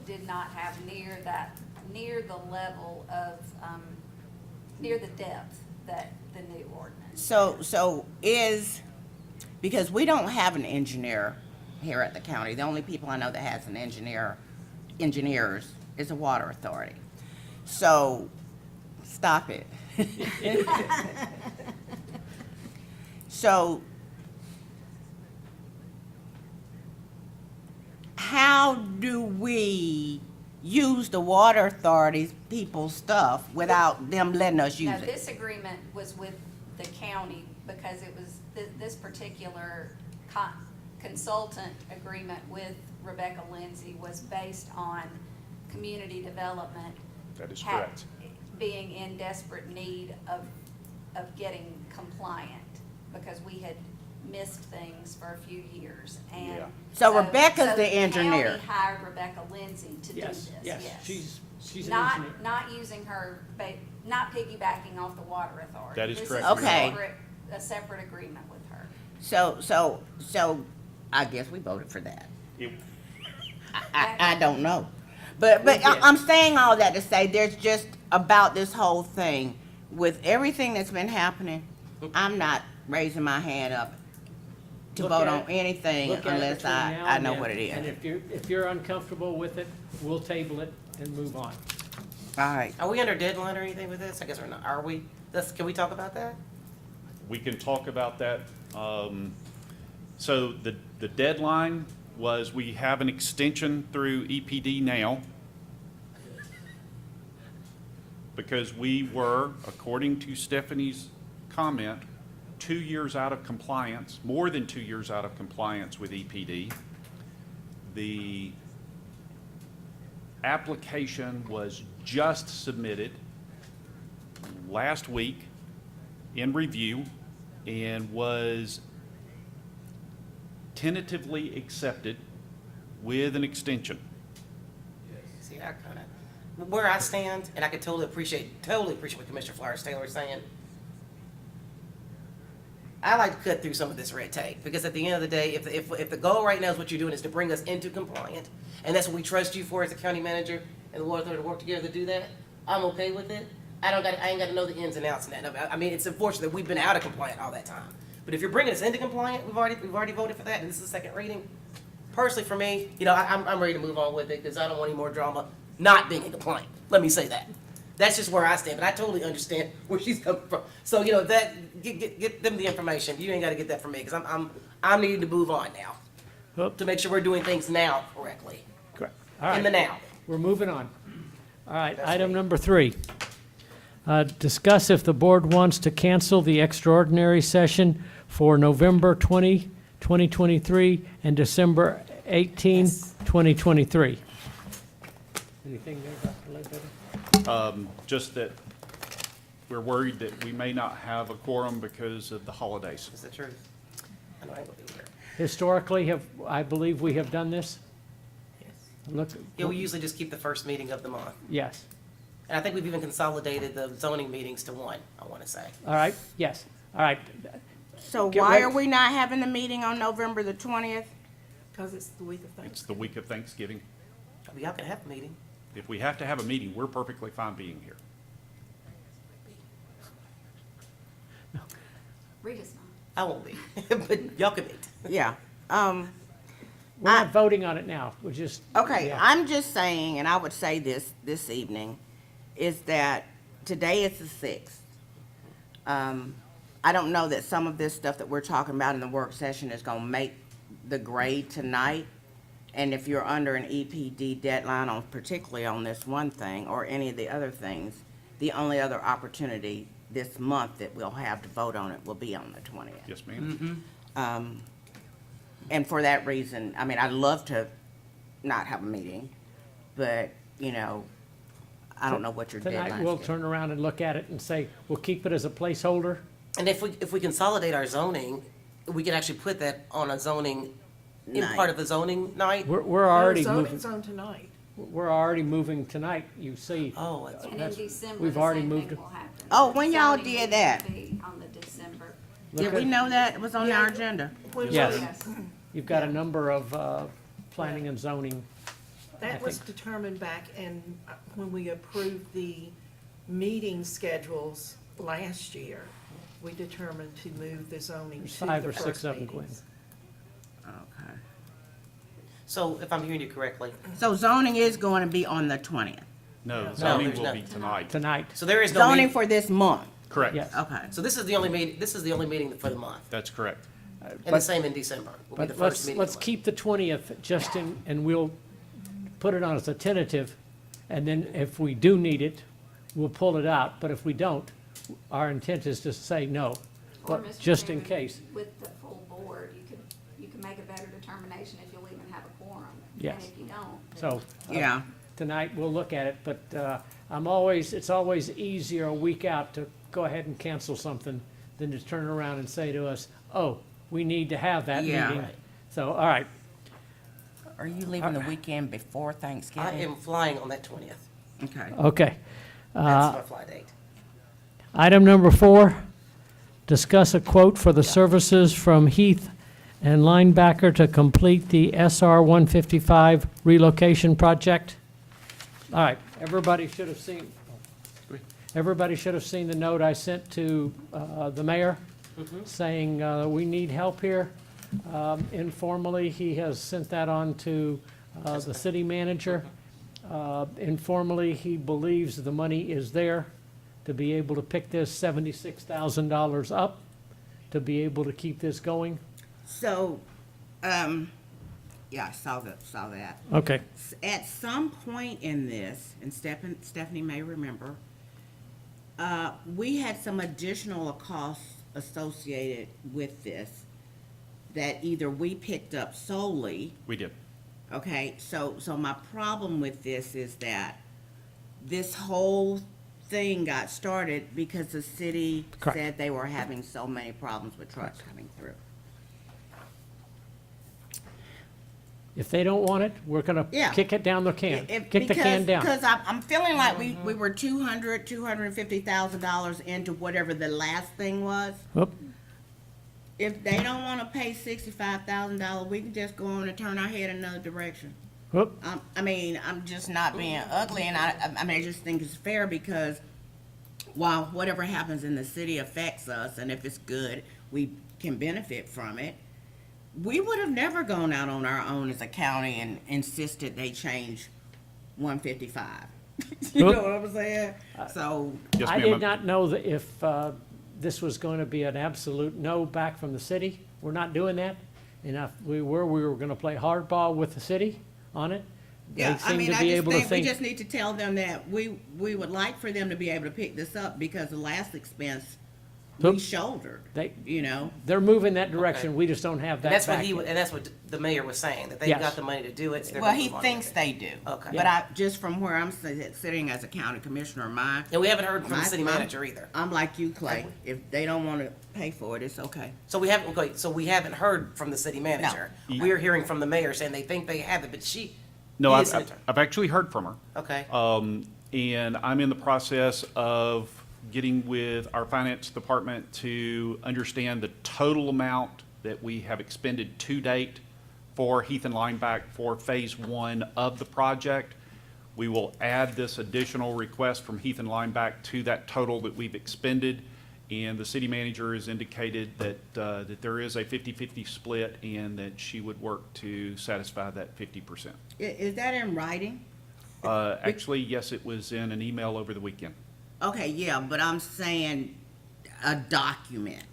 did not have near the level of, near the depth that the new ordinance. So because we don't have an engineer here at the county, the only people I know that has an engineers is the water authority. So, stop it. So, how do we use the water authority's people's stuff without them letting us use Now, it? this agreement was with the county because it was, this particular consultant agreement with Rebecca Lindsay was based on community development. That is ha- correct. Being in desperate need of getting compliant because we had missed things for a few years and. Yeah. So Rebecca's the engineer. county hired Rebecca Lindsay to do Yes, this, yes, she's an Not, engineer. not using her, not piggybacking off the water authority. That is correct. This is Okay. a separate agreement with her. So, I guess we voted for that. It- I don't know. But We did. I'm saying all that to say, there's just about this whole thing, with everything that's been happening, I'm not raising my hand up to Look vote at on it. anything Look at it unless between now I and know then, what it And is. if you're uncomfortable with it, we'll table it and move on. All right. Are we under deadline or anything with this? I guess we're not. Are we? Can we talk about that? We can talk about that. So the deadline was, we have an extension through EPD now because we were, according to Stephanie's comment, 2 years out of compliance, more than 2 years out of compliance with EPD. The application was just submitted last week in review and was tentatively accepted with an extension. See, I kind of, where I stand, and I can totally appreciate what Commissioner Flowers-Taylor is saying. I like to cut through some of this red tape, because at the end of the day, if the goal right now is what you're doing is to bring us into compliant, and that's what we trust you for as a county manager and the water authority to work together to do that, I'm okay with it. I ain't got to know the ins and outs in that. I mean, it's unfortunate that we've been out of compliant all that time. But if you're bringing us into compliant, we've already voted for that, and this is the second reading. Personally, for me, I'm ready to move on with it because I don't want any more drama not being in compliant. Let me say that. That's just where I stand, but I totally understand where she's coming from. So get them the information. You ain't got to get that from me because I'm needing to move on now Oop. to make sure we're doing things now correctly Correct. All in the right, now. we're moving on. All right, item number 3. Discuss if the board wants to cancel the extraordinary session for November 20, 2023, and December 18, Yes. 2023. Anything there, Dr. Ledbetter? Just that we're worried that we may not have a quorum because of the holidays. Is the truth. I know I ain't gonna be here. Historically, I believe we have done this. Yes. Look, Yeah, we usually just keep the first meeting of the month. yes. And I think we've even consolidated the zoning meetings to one, I want to say. All right, yes. All right, So Get why ready. are we not having the meeting on November the 20th? Because it's the week of It's Thanksgiving. the week of Thanksgiving. I mean, y'all can have a meeting. If we have to have a meeting, we're perfectly fine being here. Rita's not. I won't be, but y'all can meet. Yeah. We're not voting on it now, we're just. Okay, yeah. I'm just saying, and I would say this evening, is that today is the 6th. I don't know that some of this stuff that we're talking about in the work session is gonna make the grade tonight. And if you're under an EPD deadline on, particularly on this one thing, or any of the other things, the only other opportunity this month that we'll have to vote on it will be on the 20th. Yes, ma'am. And for that reason, I mean, I'd love to not have a meeting, but, you know, I don't know what your deadline is. Tonight, we'll turn around and look at it and say, we'll keep it as a placeholder. And if we consolidate our zoning, we can actually put that on a zoning, in Night. part of the zoning night? We're already Zoning's moving, on tonight. we're already moving tonight, you see. Oh, that's And in That's- December, we've the already same moved thing it. will happen. Oh, when y'all Zoning did will that? be on the December. Look Did we at- know that it was on our agenda? When Yes. we- Yes. You've got a number of planning and zoning. I That was think- determined back in, when we approved the meeting schedules last year, we determined to move the zoning There's to five the or six first of them, Gwen. meetings. Okay. So if I'm hearing you correctly, So zoning is going to be on the 20th. No, No, zoning there's will no- be tonight. Tonight, so there is no Zoning meeting, for this month. Correct. yes. Okay. so this is the only meeting for the month, That's correct. and the But- same in December, will be the But first let's, meeting. let's of the month. keep the 20th, Justin, and we'll put it on as a tentative. And then if we do need it, we'll pull it out. But if we don't, our intent is to say no. Or, But Mr. just in Chairman, case. with the full board, you could make a better determination if you'll even have a quorum. Yes. And if you don't. So. Yeah. Tonight, we'll look at it, but it's always easier a week out to go ahead and cancel something than to turn around and say to us, oh, we need to have that Yeah. meeting. So, all right, Are you leaving the weekend before I Thanksgiving? am flying on that 20th, Okay. okay. that's my flight date. Item number 4, discuss a quote for the services from Heath and Linebacker to complete the SR 155 relocation project. All right, everybody should have seen the note I sent to the mayor saying we need help here. Informally, he has sent that on to the city manager. Informally, he believes the money is there to be able to pick this $76,000 up, to be able to keep this going. So, yeah, I saw that. Okay, At some point in this, and Stephanie may remember, we had some additional costs associated with this that either we picked up solely. We did. Okay, so my problem with this is that this whole thing got started because the city Correct. said they were having so many problems with trucks coming through. if they don't want it, we're gonna Yeah. kick it down the can, kick the can down. Because I'm feeling like we were $250,000 into whatever the last thing was. Whoop, If they don't wanna pay $65,000, we can just go on and turn our head another direction. whoop, I mean, I'm just not being ugly, and I mean, I just think it's fair because while whatever happens in the city affects us, and if it's good, we can benefit from it, we would have never gone out on our own as a county and insisted they change 155. You know what I'm saying? So, Yes, I ma'am. did not know that if this was going to be an absolute no back from the city. We're not doing that. And if we were gonna play hardball with the city on it. They yeah, I seem mean, to I be just able to think we think, just need to tell them that we would like for them to be able to pick this up because the last expense we Oop. shouldered, they, you know? they're moving that direction. Okay. We just don't have And that that's what back yet. and that's what the mayor was saying, that they've Yes. got the money to do it, so they're Well, gonna he move on thinks with it. they do. Okay. But just from where I'm sitting as a county commissioner, And we haven't heard from the my- city my- manager either. I'm like you, Clay. If they don't want to pay for it, it's okay. So we haven't heard from the city manager. No. We're hearing from the mayor saying they think they have it, but No, he is an I've actually heard from her. Okay, And I'm in the process of getting with our finance department to understand the total amount that we have expended to date for Heath and Lineback for phase 1 of the project. We will add this additional request from Heath and Lineback to that total that we've expended. And the city manager has indicated that there is a 50-50 split and that she would work to satisfy that 50%. Is that in writing? Actually, yes, it was in an email over the weekend. Okay, yeah, but I'm saying a document.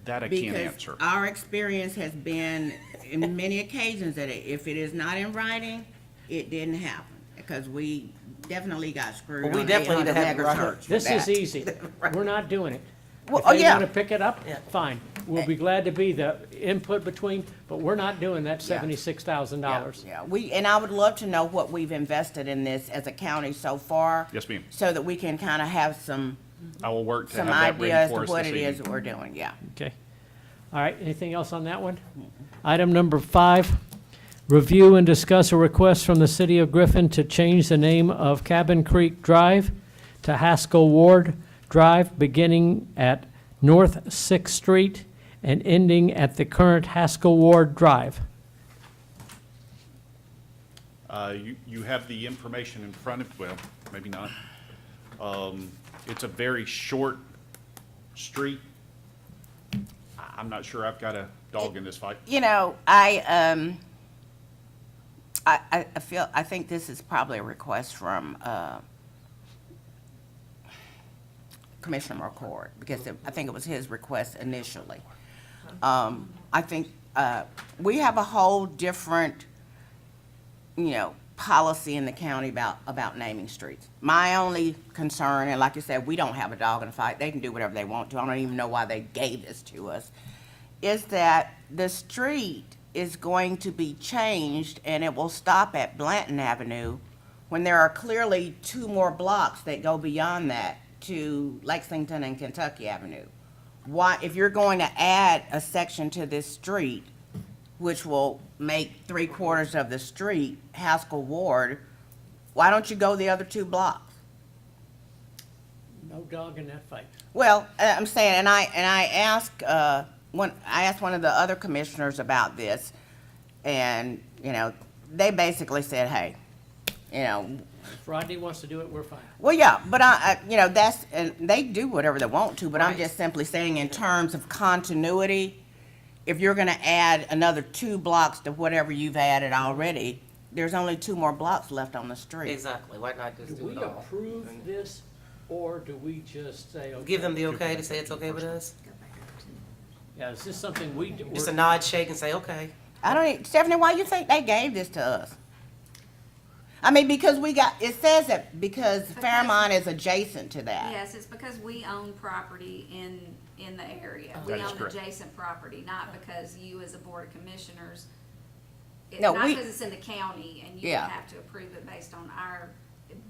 That I can't answer. Because our experience has been in many occasions that if it is not in writing, it didn't happen. Because we definitely got screwed Well, we on definitely need to 800 have it mega right. church. This for is that. easy. We're not doing it. Well, If oh, they yeah. want to pick it up, Yeah. fine. We'll be glad to be the input between, but we're not doing that Yeah. $76,000. Yeah, and I would love to know what we've invested in this as a county so far. Yes, ma'am. So that we can kind of have some I will work to have idea that ready as for to us what this it is evening. that we're doing, yeah. Okay. All right, anything else on that one? Item number 5, review and discuss a request from the city of Griffin to change the name of Cabin Creek Drive to Haskell Ward Drive, beginning at North 6th Street and ending at the current Haskell Ward Drive. You have the information in front of, well, maybe not. It's a very short street. I'm not sure I've got a dog in this fight. You know, I think this is probably a request from, Commissioner McCord, because I think it was his request initially. I think, we have a whole different, policy in the county about naming streets. My only concern, and like I said, we don't have a dog in the fight, they can do whatever they want to, I don't even know why they gave this to us, is that the street is going to be changed and it will stop at Blanton Avenue when there are clearly 2 more blocks that go beyond that to Lexington and Kentucky Avenue. Why, if you're going to add a section to this street, which will make 3/4 of the street Haskell Ward, why don't you go the other 2 blocks? No dog in that fight. Well, I'm saying, and I asked, I asked one of the other commissioners about this, and, they basically said, hey, If Rodney wants to do it, we're fine. well, yeah, but that's, and they do whatever they want to, but I'm just simply saying in terms of continuity, if you're gonna add another 2 blocks to whatever you've added already, there's only 2 more blocks left on the street. Exactly, why not just Do do we it all? approve this, or do we just say, okay? Give them the okay to say it's okay with us? Yeah, is this something we do? Just a nod, shake, and say, okay. Stephanie, why you think they gave this to us? I mean, because it says that because Fairmont is adjacent to that. Yes, it's because we own property in the area. That We is own correct. adjacent property, not because you as a board of commissioners, No, not we- because it's in the county and you would Yeah. have to approve it based on our,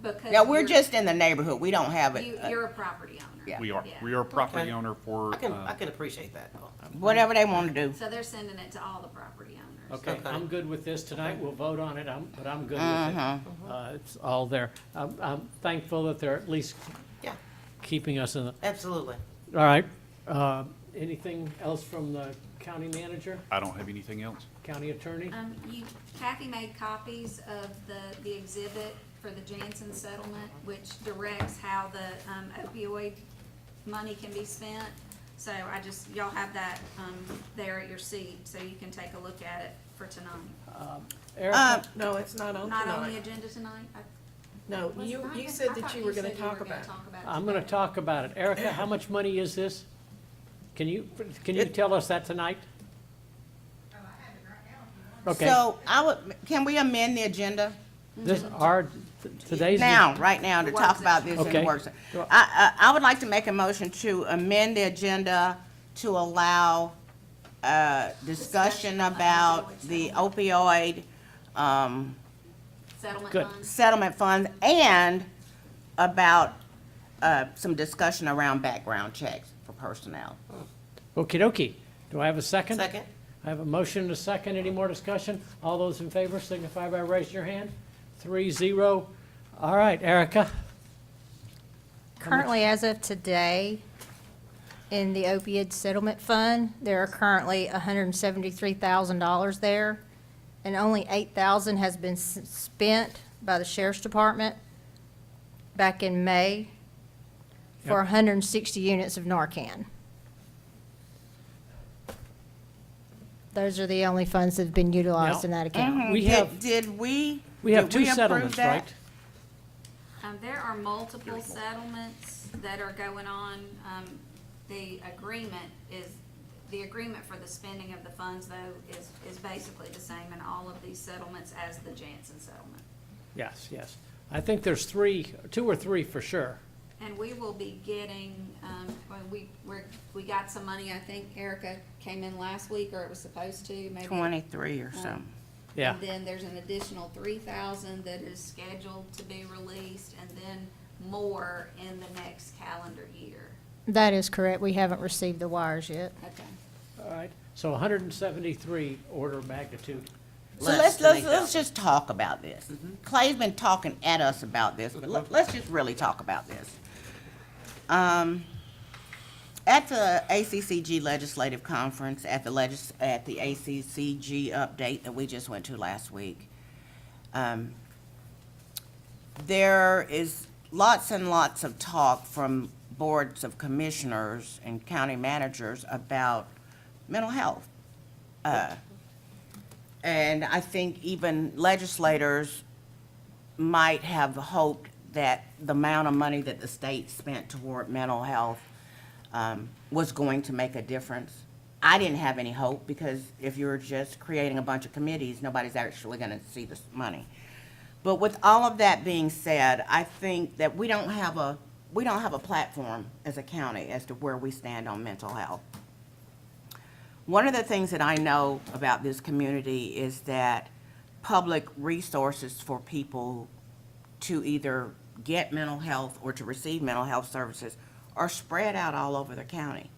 because. Now, we're you're- just in the neighborhood, we don't have it, You're a property owner. Yeah. We are. Yeah. We are a property Okay. owner for, I can appreciate that, though. whatever they wanna do. So they're sending it to all the property owners. Okay, Okay. I'm good with this tonight, we'll vote on it, but I'm good with Uh-huh. it. It's all there. I'm thankful that they're at least Yeah, keeping us in the, absolutely. all right. Anything else from the county manager, I don't have anything else. county attorney? Kathy made copies of the exhibit for the Janssen settlement, which directs how the opioid money can be spent. So y'all have that, there at your seat, so you can take a look at it for tonight. Erica, No, it's not on Not on the tonight. agenda tonight? No, Was it not? you I said that thought you were gonna said you talk were gonna about it. talk about it I'm gonna today. talk about it. Erica, how much money is this? Can you tell us that tonight? Okay, So can we amend the agenda? this, today's. Now, right now, to The talk work about this in the Okay. work session. I would like to make a motion to amend the agenda to allow, discussion about the opioid, Settlement Good. funds? settlement funds and about, some discussion around background checks for personnel. Okey dokey. Do I have a second? Second? I have a motion and a second. Any more discussion? All those in favor signify by raising your hand. 3-0. All right, Erica. Currently, as of today, in the opioid settlement fund, there are currently $173,000 there, and only $8,000 has been spent by the sheriff's department back in May. for Yep. 160 units of Narcan. Those are the only funds that have been utilized Now- in that account. We have- Did we? We have did two approve settlements, that? right? There are multiple settlements that are going on. The agreement for the spending of the funds, though, is basically the same in all of these settlements as the Jansen settlement. Yes, yes. I think there's two or three for sure. And we will be getting, we got some money, I think Erica came in last week, or it was supposed to, maybe. 23 or something. Yeah. And then there's an additional 3,000 that is scheduled to be released, and then more in the next calendar year. That is correct. We haven't received the wires yet. Okay. All right. So 173 order of magnitude. So Less let's than just talk about this. Clay's been talking at us about this, but let's just really talk about this. At the ACCG Legislative Conference, at the ACCG update that we just went to last week, there is lots and lots of talk from boards of commissioners and county managers about mental health. And I think even legislators might have hoped that the amount of money that the state spent toward mental health was going to make a difference. I didn't have any hope, because if you're just creating a bunch of committees, nobody's actually gonna see this money. But with all of that being said, I think that we don't have a platform as a county as to where we stand on mental health. One of the things that I know about this community is that public resources for people to either get mental health or to receive mental health services are spread out all over the county.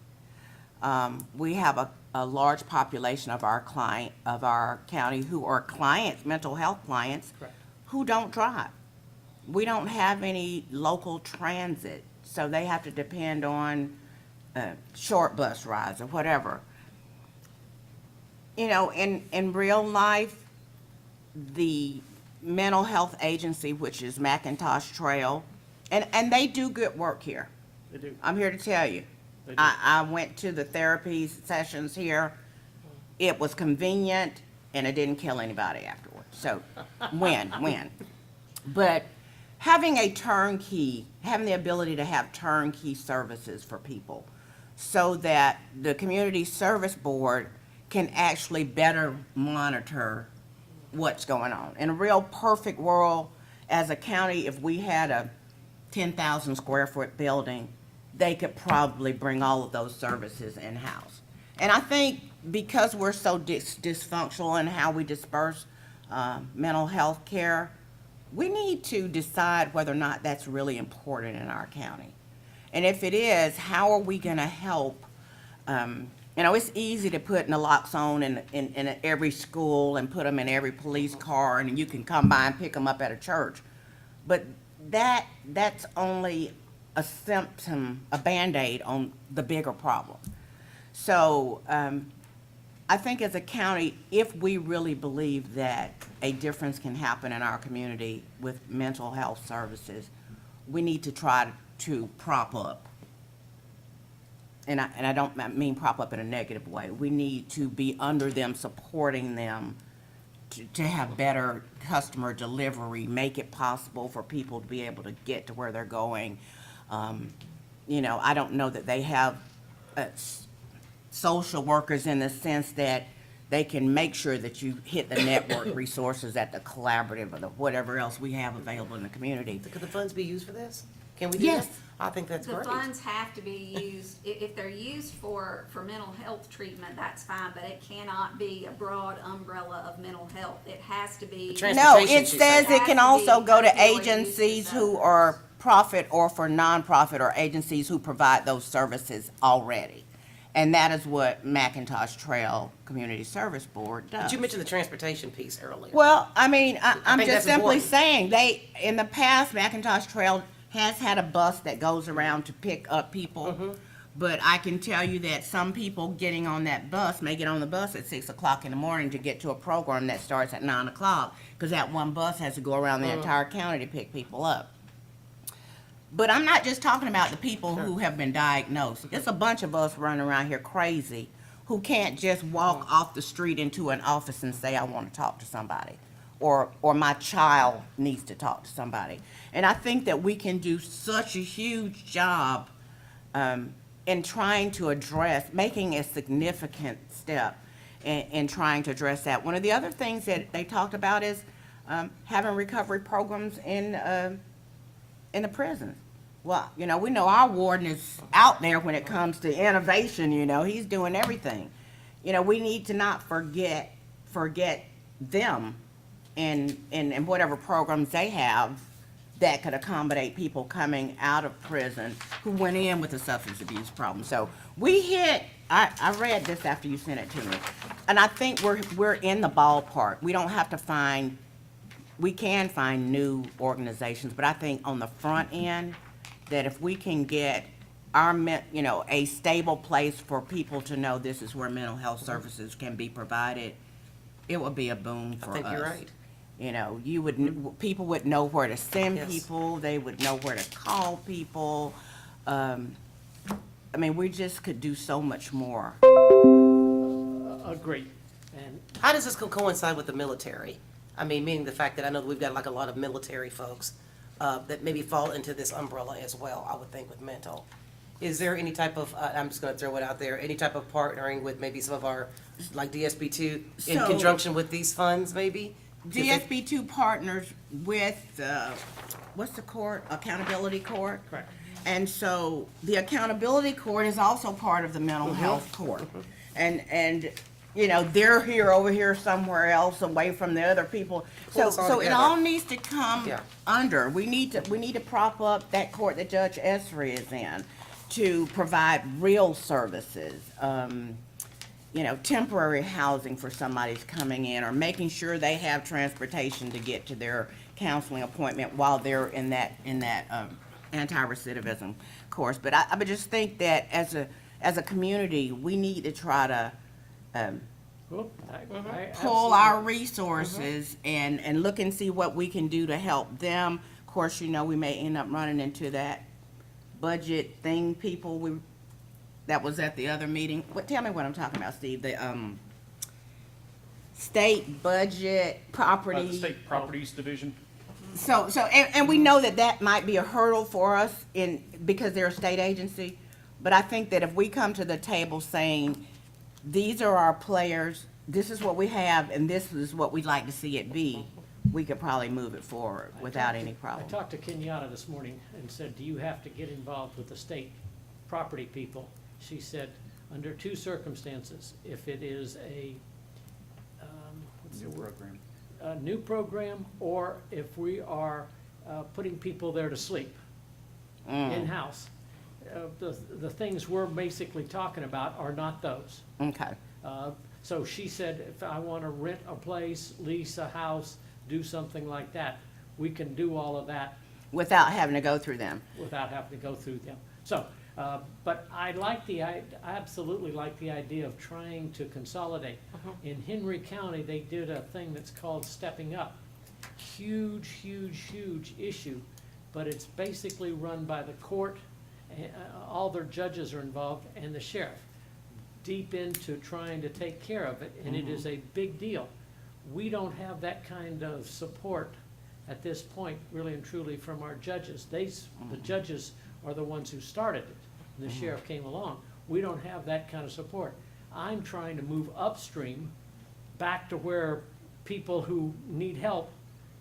We have a large population of our county who are clients, mental health clients, Correct. who don't drive. We don't have any local transit, so they have to depend on short bus rides or whatever. You know, in real life, the mental health agency, which is McIntosh Trail, and they do good work here. They do. I'm here to tell you. They do. I went to the therapy sessions here. It was convenient, and it didn't kill anybody afterwards. So, win. But having having the ability to have turnkey services for people, so that the community service board can actually better monitor what's going on. In a real perfect world, as a county, if we had a 10,000 square foot building, they could probably bring all of those services in-house. And I think because we're so dysfunctional in how we disperse mental health care, we need to decide whether or not that's really important in our county. And if it is, how are we gonna help? You know, it's easy to put naloxone in every school and put them in every police car, and you can come by and pick them up at a church. But that's only a symptom, a Band-Aid on the bigger problem. So I think as a county, if we really believe that a difference can happen in our community with mental health services, we need to try to prop up. And I don't mean prop up in a negative way. We need to be under them, supporting them to have better customer delivery, make it possible for people to be able to get to where they're going. You know, I don't know that they have social workers in the sense that they can make sure that you hit the network resources at the collaborative or the whatever else we have available in the community. Could the funds be used for this? Can we do Yes. that? I think that's The great. funds have to be used, if they're used for mental health treatment, that's fine, but it cannot be a broad umbrella of mental health. It has to be. Trans- No, Transportation, it she says said. it can also go to Has to be agencies opioid who uses are profit or for nonprofit, or agencies who provide those services already. And that is what McIntosh Trail Community Service Board does. But you mentioned the transportation piece earlier. Well, I mean, I'm think just that's simply important. saying, in the past, McIntosh Trail has had a bus that goes around to pick up people. Mm-hmm. But I can tell you that some people getting on that bus may get on the bus at 6 o'clock in the morning to get to a program that starts at 9 o'clock, because that one bus has to go around the entire county to pick people up. But I'm not just talking about the people who have been diagnosed. It's a bunch of us running around here crazy who can't just walk off the street into an office and say, I want to talk to somebody. Or my child needs to talk to somebody. And I think that we can do such a huge job in trying to address, making a significant step in trying to address that. One of the other things that they talked about is having recovery programs in the prisons. Well, you know, we know our warden is out there when it comes to innovation, you know, he's doing everything. You know, we need to not forget them in whatever programs they have that could accommodate people coming out of prison who went in with a substance abuse problem. So I read this after you sent it to me, and I think we're in the ballpark. We don't have to we can find new organizations, but I think on the front end, that if we can get a stable place for people to know this is where mental health services can be provided, it would be a boom for us. I think you're right. You know, people would know where to send Yes. people, they would know where to call people. I mean, we just could do so much more. Agreed. And How does this coincide with the military? I mean, meaning the fact that I know that we've got like a lot of military folks that maybe fall into this umbrella as well, I would think, with mental. Is there any type of, I'm just gonna throw it out there, any type of partnering with maybe some of our, like DSP2, in So- conjunction with these funds, maybe? DSB2 partners with, what's the court? Accountability Court? Correct. And so the Accountability Court is also part of the Mental Health Court. And, you know, they're over here somewhere else, away from the other people. Pull So, us all so it together. all needs to come Yeah. under. We need to prop up that court that Judge Esri is in to provide real services. You know, temporary housing for somebody's coming in, or making sure they have transportation to get to their counseling appointment while they're in that anti-recidivism course. But I would just think that as a community, we need to try to well, I pull absolutely- our resources and look and see what we can do to help them. Of course, you know, we may end up running into that budget thing, that was at the other meeting. Tell me what I'm talking about, Steve. The state budget property. The State Properties Division. So, and we know that might be a hurdle for us because they're a state agency. But I think that if we come to the table saying, these are our players, this is what we have, and this is what we'd like to see it be, we could probably move it forward without any problem. I talked to Kenyatta this morning and said, do you have to get involved with the state property people? She said, under two circumstances, if it is a, what's the New word? program. A new program, or if we are putting people there to sleep in-house. The things we're basically talking about are not those. Okay. So she said, if I want to rent a place, lease a house, do something like that, we can do all of that Without having to go through them. without having to go through them. So, but I absolutely like the idea of trying to consolidate. In Henry County, they did a thing that's called Stepping Up. Huge, huge, huge issue, but it's basically run by the court, all their judges are involved, and the sheriff, deep into trying to take care of it, and it is a big deal. We don't have that kind of support at this point, really and truly, from our judges. The judges are the ones who started it, and the sheriff came along. We don't have that kind of support. I'm trying to move upstream back to where people who need help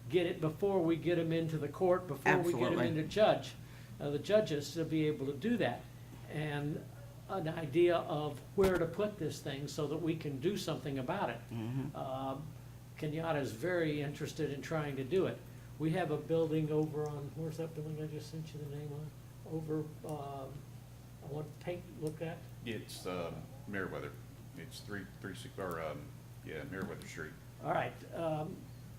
get it before we get them into the court, before we get them Absolutely. into the judges to be able to do that. And an idea of where to put this thing so that we can do something about it. Kenyatta is very interested in trying to do it. We have a building over on, where's that building I just sent you the name on? Over, I want to look at. It's Meriwether. It's Meriwether Street. All right,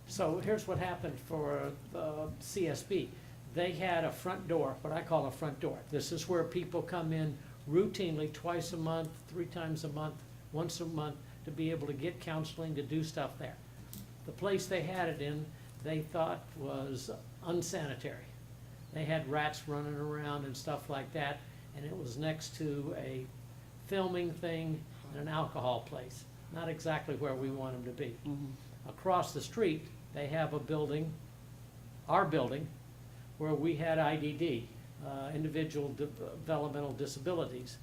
so here's what happened for the CSB. They had a front door, what I call a front door. This is where people come in routinely twice a month, 3 times a month, once a month, to be able to get counseling, to do stuff there. The place they had it in, they thought was unsanitary. They had rats running around and stuff like that, and it was next to a filming thing and an alcohol place. Not exactly where we want them to be. Across the street, they have a building, our building, where we had IDD, individual developmental disabilities.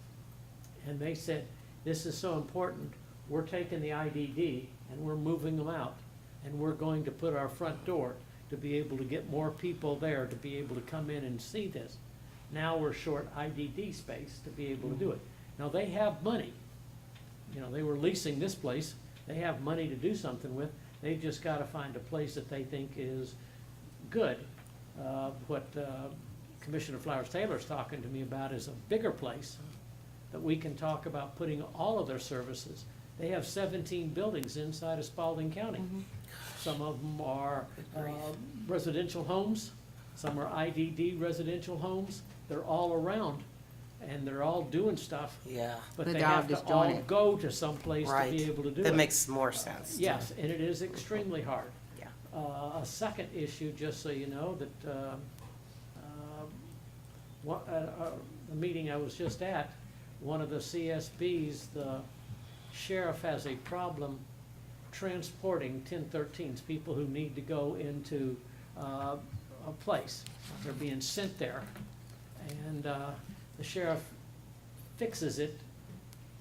And they said, this is so important, we're taking the IDD and we're moving them out. And we're going to put our front door to be able to get more people there to be able to come in and see this. Now we're short IDD space to be able to do it. Now, they have money. You know, they were leasing this place. They have money to do something with. They've just got to find a place that they think is good. What Commissioner Flowers-Taylor's talking to me about is a bigger place that we can talk about putting all of their services. They have 17 buildings inside of Spalding County. Some of them are residential homes, some are IDD residential homes. They're all around, and they're all doing stuff, Yeah, but But they they're all have to disjointed. all go to some place to right. be able to do it. That makes more sense. to Yes, me. and it is extremely hard. Yeah. A second issue, just so you know, that, the meeting I was just at, one of the CSBs, the sheriff has a problem transporting 1013s, people who need to go into a place. They're being sent there, and the sheriff fixes it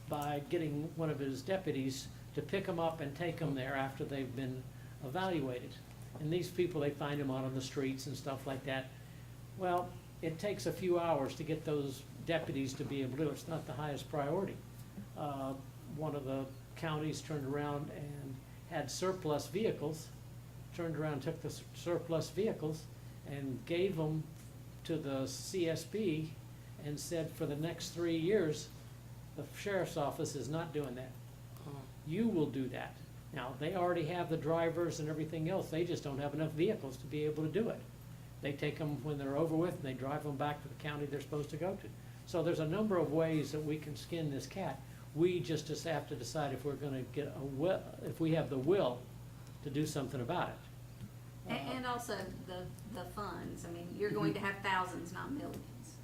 by getting one of his deputies to pick them up and take them there after they've been evaluated. And these people, they find them out on the streets and stuff like that. Well, it takes a few hours to get those deputies to be able to do it. It's not the highest priority. One of the counties turned around and had surplus vehicles, turned around, took the surplus vehicles and gave them to the CSB and said, for the next 3 years, the sheriff's office is not doing that. You will do that. Now, they already have the drivers and everything else, they just don't have enough vehicles to be able to do it. They take them when they're over with, and they drive them back to the county they're supposed to go to. So there's a number of ways that we can skin this cat. We just have to decide if we're gonna get if we have the will to do something about it. And also the funds, I mean, you're going to have thousands, not millions.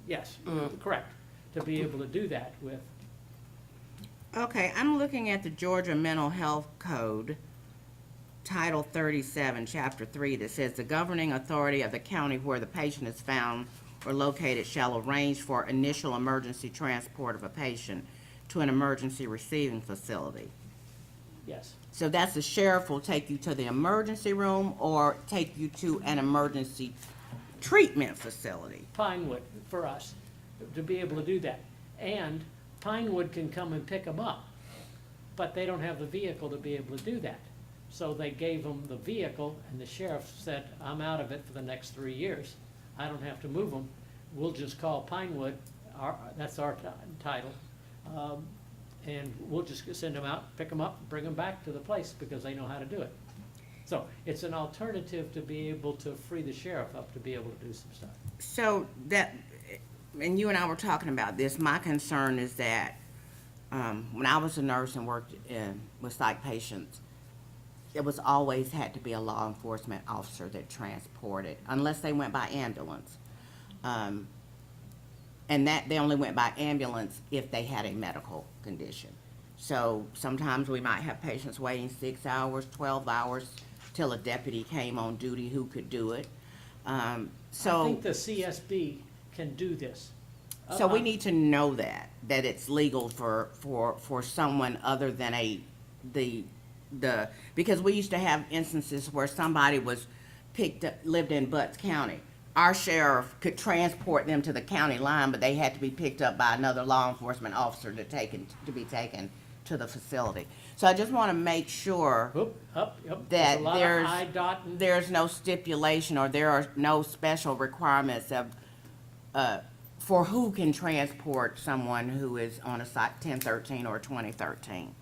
Yes, correct, to be able to do that with. Okay, I'm looking at the Georgia Mental Health Code, Title 37, Chapter 3, that says the governing authority of the county where the patient is found or located shall arrange for initial emergency transport of a patient to an emergency receiving facility. Yes, So that's the sheriff will take you to the emergency room or take you to an emergency treatment facility. Pinewood for us, to be able to do that. And Pinewood can come and pick them up, but they don't have the vehicle to be able to do that. So they gave them the vehicle, and the sheriff said, I'm out of it for the next 3 years. I don't have to move them. We'll just call Pinewood, that's our title, and we'll just send them out, pick them up, bring them back to the place because they know how to do it. So it's an alternative to be able to free the sheriff up to be able to do some stuff. So that, and you and I were talking about this, my concern is that when I was a nurse and worked with psych patients, it was always had to be a law enforcement officer that transported, unless they went by ambulance. And that, they only went by ambulance if they had a medical condition. So sometimes we might have patients waiting 6 hours, 12 hours, till a deputy came on duty who could do it. I think the CSB can do this. So we need to know that it's legal for someone other than because we used to have instances where somebody was lived in Butts County. Our sheriff could transport them to the county line, but they had to be picked up by another law enforcement officer to be taken to the facility. So I just want to make sure Yep. that There's a lot of I dotting. there's no stipulation or there are no special requirements for who can transport someone who is on a 1013 or 2013.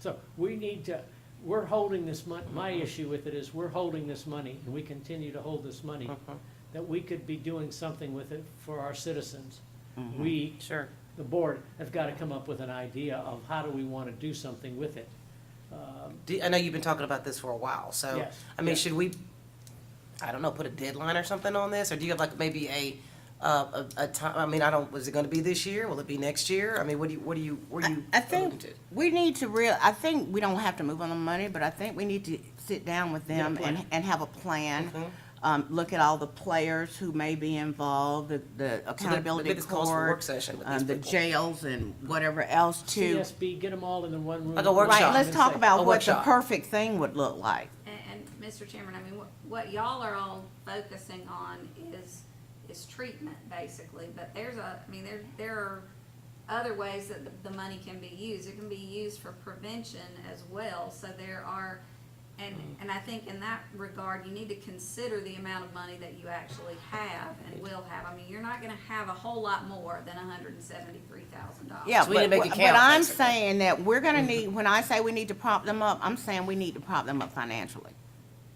So we need to, we're holding this money, my issue with it is we're holding this money, and we continue to hold this money, that we could be doing something with it for our citizens. We, Sure. the board, have got to come up with an idea of how do we want to do something with it. I know you've been talking about this for a while, so, Yes, I mean, yes. should we, I don't know, put a deadline or something on this? Or do you have like maybe a time, I mean, was it gonna be this year? Will it be next year? I mean, what are you I alluding think to? we need to I think we don't have to move on the money, but I think we need to sit down with them plan. and have a plan. Mhm. Look at all the players who may be involved, the accountability maybe this calls for a work court, session with these the people. jails and whatever else too. CSB, get them all in the one room. Like a workshop. Right, let's talk A about what the workshop. perfect thing would look like. And Mr. Chairman, I mean, what y'all are all focusing on is treatment, basically, but there are other ways that the money can be used. It can be used for prevention as well, so there are, and I think in that regard, you need to consider the amount of money that you actually have and will have. I mean, you're not gonna have a whole lot more than $173,000. Yeah, So we need to make it but count, I'm basically. saying that we're gonna need, when I say we need to prop them up, I'm saying we need to prop them up financially.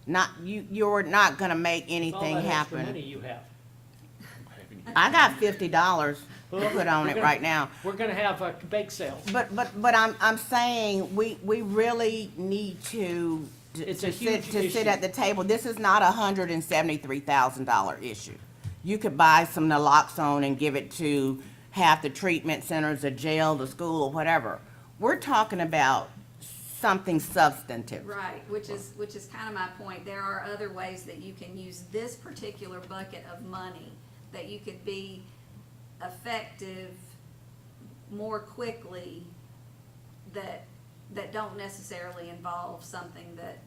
Not, you're not gonna make With all anything that extra happen. money you have. I got $50 to put on We're it gonna- right now. We're gonna have bake sales. But I'm saying, we really need to It's a huge sit issue. at the table. This is not $173,000 issue. You could buy some naloxone and give it to half the treatment centers, the jail, the school, whatever. We're talking about something substantive. Right, which is kind of my point. There are other ways that you can use this particular bucket of money, that you could be effective more quickly, that don't necessarily involve something that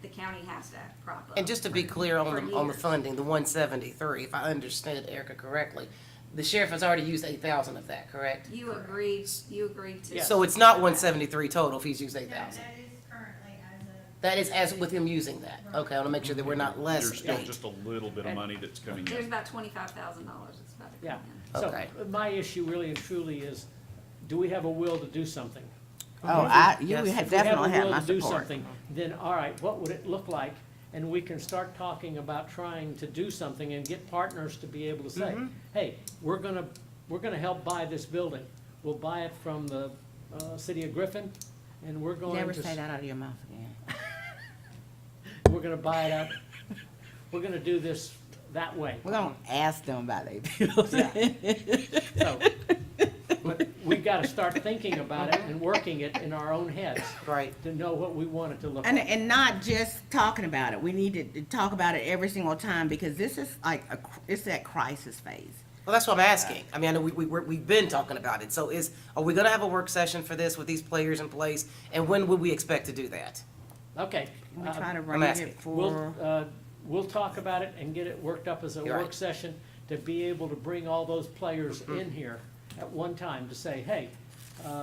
the county has to prop up. And just to be clear on For the years. funding, the 173, if I understood Erica correctly, the sheriff has already used 8,000 of that, correct? You agreed to. Yes. So it's not 173 total if he's used 8,000? That is currently as of. That is as with him using that? Okay, I want to make sure that we're not less There's still than. just a little bit of money that's coming There's in. about $25,000 that's about to Yeah, come in. so Okay. my issue really and truly is, do we have a will to do something? Oh, you Yes. have If we have a definitely have will my to do support. something, then, all right, what would it look like? And we can start talking about trying to do something and get partners to be able to say, Mm-hmm. hey, we're gonna help buy this building. We'll buy it from the, city of Griffin, and we're going to. Never say that out of your mouth again. We're gonna buy it out, we're gonna do this that way. We're gonna ask them about their bills. So, but we've gotta start thinking about it and working it in our own heads Right. to know what we want it to look And, like. and not just talking about it. We need to talk about it every single time, because this is like it's that crisis phase. Well, that's what I'm asking. I mean, I know we've been talking about it. So are we going to have a work session for this with these players in place? And when would we expect to do that? Okay. We try to I'm range asking. it for. We'll talk about it and get it worked up as a You're work right. session to be able to bring all those players in here at one time to say, hey,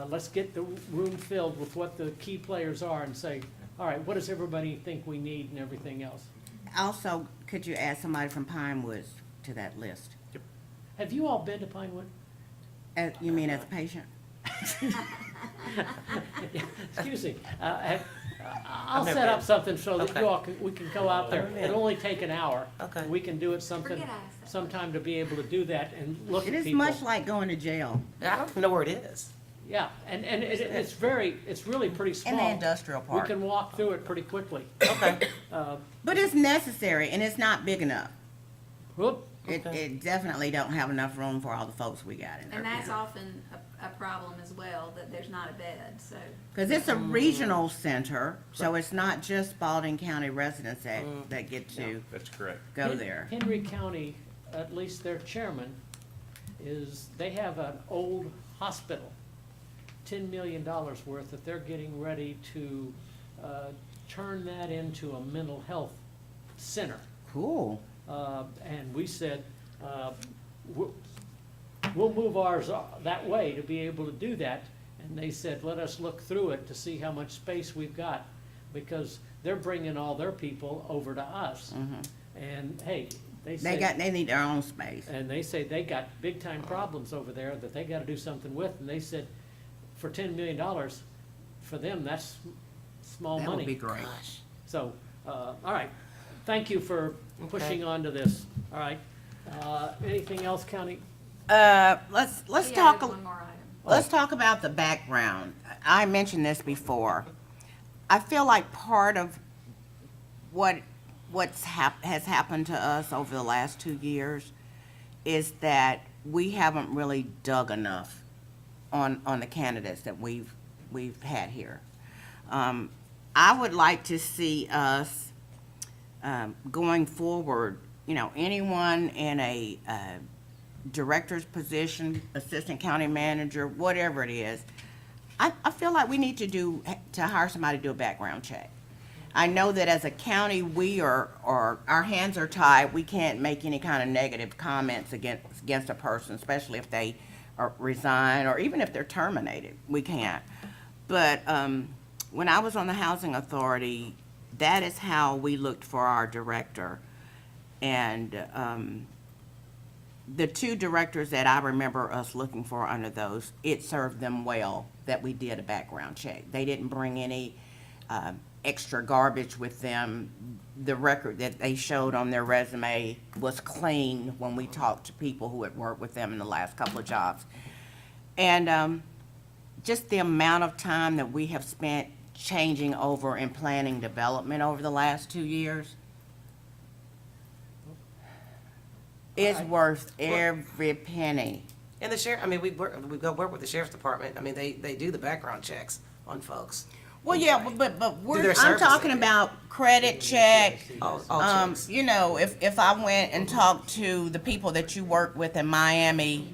let's get the room filled with what the key players are and say, all right, what does everybody think we need and everything else? Also, could you add somebody from Pine Woods to that list? Have you all been to Pinewood? You mean as a patient? Excuse me. I'll never set up been. something so that Okay. you all we can go out there. Never been. It'll only take an hour. Okay. We can do it something, Forget I said. sometime to be able to do that and look It at is people. much like going to jail I don't even know where it is. Yeah, and it's really pretty small. in the industrial We park. can walk through it pretty quickly. Okay. But it's necessary, and it's not big enough. Whoop, It definitely don't have enough room for all the folks we got in there. And that's often a problem as well, that there's not a bed, so. Because it's a regional center, so it's not just Spalding County residents that get to That's correct. go there. Henry County, at least their chairman, they have an old hospital, $10 million worth, that they're getting ready to turn that into a mental health center. Cool. And we said, we'll move ours that way to be able to do that. And they said, let us look through it to see how much space we've got, because they're bringing all their people over to us. And hey, they say. They need their own space. And they say they got big-time problems over there that they gotta do something with, and they said, for $10 million, for them, that's small That money. would be great. Gosh. So, all right, thank you for pushing on to this, all right? Anything else, County? Let's Yeah, talk. there's one more item. Let's talk about the background. I mentioned this before. I feel like part of what has happened to us over the last 2 years is that we haven't really dug enough on the candidates that we've had here. I would like to see us, going forward, anyone in a director's position, assistant county manager, whatever it is, I feel like we need to hire somebody to do a background check. I know that as a county, our hands are tied. We can't make any kind of negative comments against a person, especially if they resign or even if they're terminated. We can't. But when I was on the housing authority, that is how we looked for our director. And the 2 directors that I remember us looking for under those, it served them well that we did a background check. They didn't bring any extra garbage with them. The record that they showed on their resume was clean when we talked to people who had worked with them in the last couple of jobs. And just the amount of time that we have spent changing over and planning development over the last 2 years, it's worth every penny. And the sheriff, I mean, we go work with the sheriff's department. I mean, they do the background checks on folks. Well, yeah, but their I'm services. talking about credit check. All checks. If I went and talked to the people that you work with in Miami,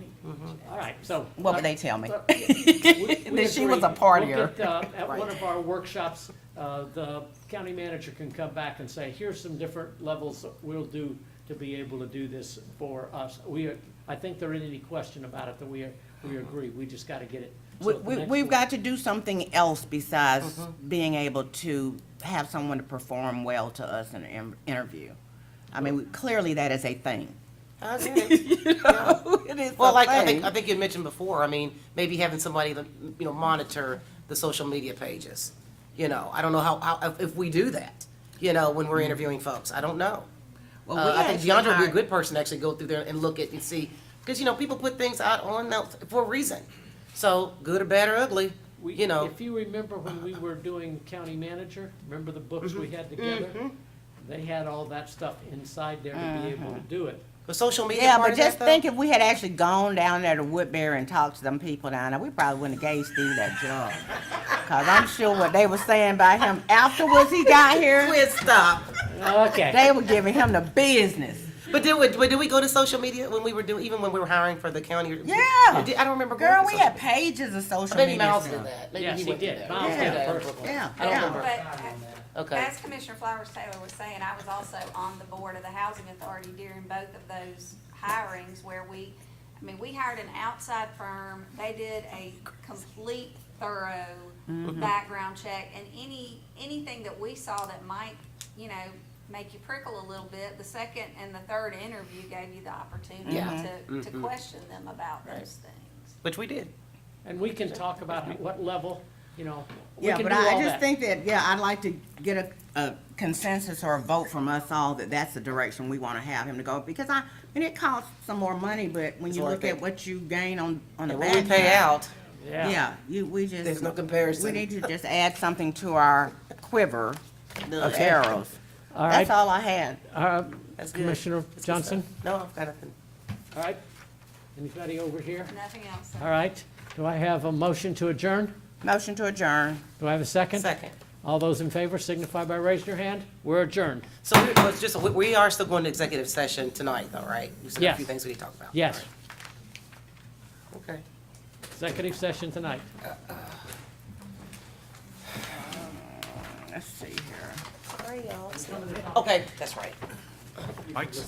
All right, so. what would they tell me? We That she was a agree. partier. We'll get, at one of our workshops, the county manager can come back and say, here's some different levels that we'll do to be able to do this for us. I think there isn't any question about it that we agree. We just gotta get it. So at the next We've one- got to do something else besides being able to have someone to perform well to us in an interview. I mean, clearly that is a thing. I get it. It is Well, a like I thing. think you mentioned before. I mean, maybe having somebody to monitor the social media pages. I don't know how if we do that. When we're interviewing folks, I don't know. Well, we I think actually DeAndre would be a hired- good person to actually go through there and look at and see, because people put things out on there for a reason. So good or bad or ugly, If you remember when we were doing county manager, remember the books we had together? They had all that stuff inside there to be able to do it. the social media. Yeah, part but of that, just though? think if we had actually gone down there to Woodbury and talked to them people down there, we probably wouldn't have gave Steve that job. Cause I'm sure what they were saying about him afterwards he got here, Quit, stop. Okay. they were giving him the business. But did we go to social media when we were doing, even when we were hiring for the county? Yeah. I don't remember. Girl, going we to had social- pages of social Maybe media Miles stuff. did that. Maybe Yes, he went through did. that. Miles Yeah. did it Yeah. personally. Yeah, I don't yeah. remember. But Okay. as Commissioner Flowers Taylor was saying, I was also on the board of the Housing Authority during both of those hirings where we hired an outside firm. They did a complete thorough background check, and anything that we saw that might, make you prickle a little bit, the second and the third interview gave you the opportunity Yeah. to question them about those things. Which we did. And we can talk about at what level, we Yeah, can but do all I just that. think that, I'd like to get a consensus or a vote from us all that that's the direction we want to have him to go. Because it costs some more money, but when It's you worth look it. at what you gain on the And when we back pay side, out, Yeah. we just. there's no comparison. We need to just add something to our quiver No, of arrows. All That's right, all I had. That's good. Commissioner That's good Johnson? stuff. No, I've got nothing. all right. Anybody over here? Nothing else, sir. All right. Do I have a motion to adjourn? Motion to adjourn. Do I have a second? Second. All those in favor signify by raising your hand. We're adjourned. So it's just, we are still going to executive session tonight, though, right? We still have Yes. a few things we need to talk about. Yes, All right. Okay. executive session tonight. Let's see here. Sorry, y'all. Okay, that's right. Mike's.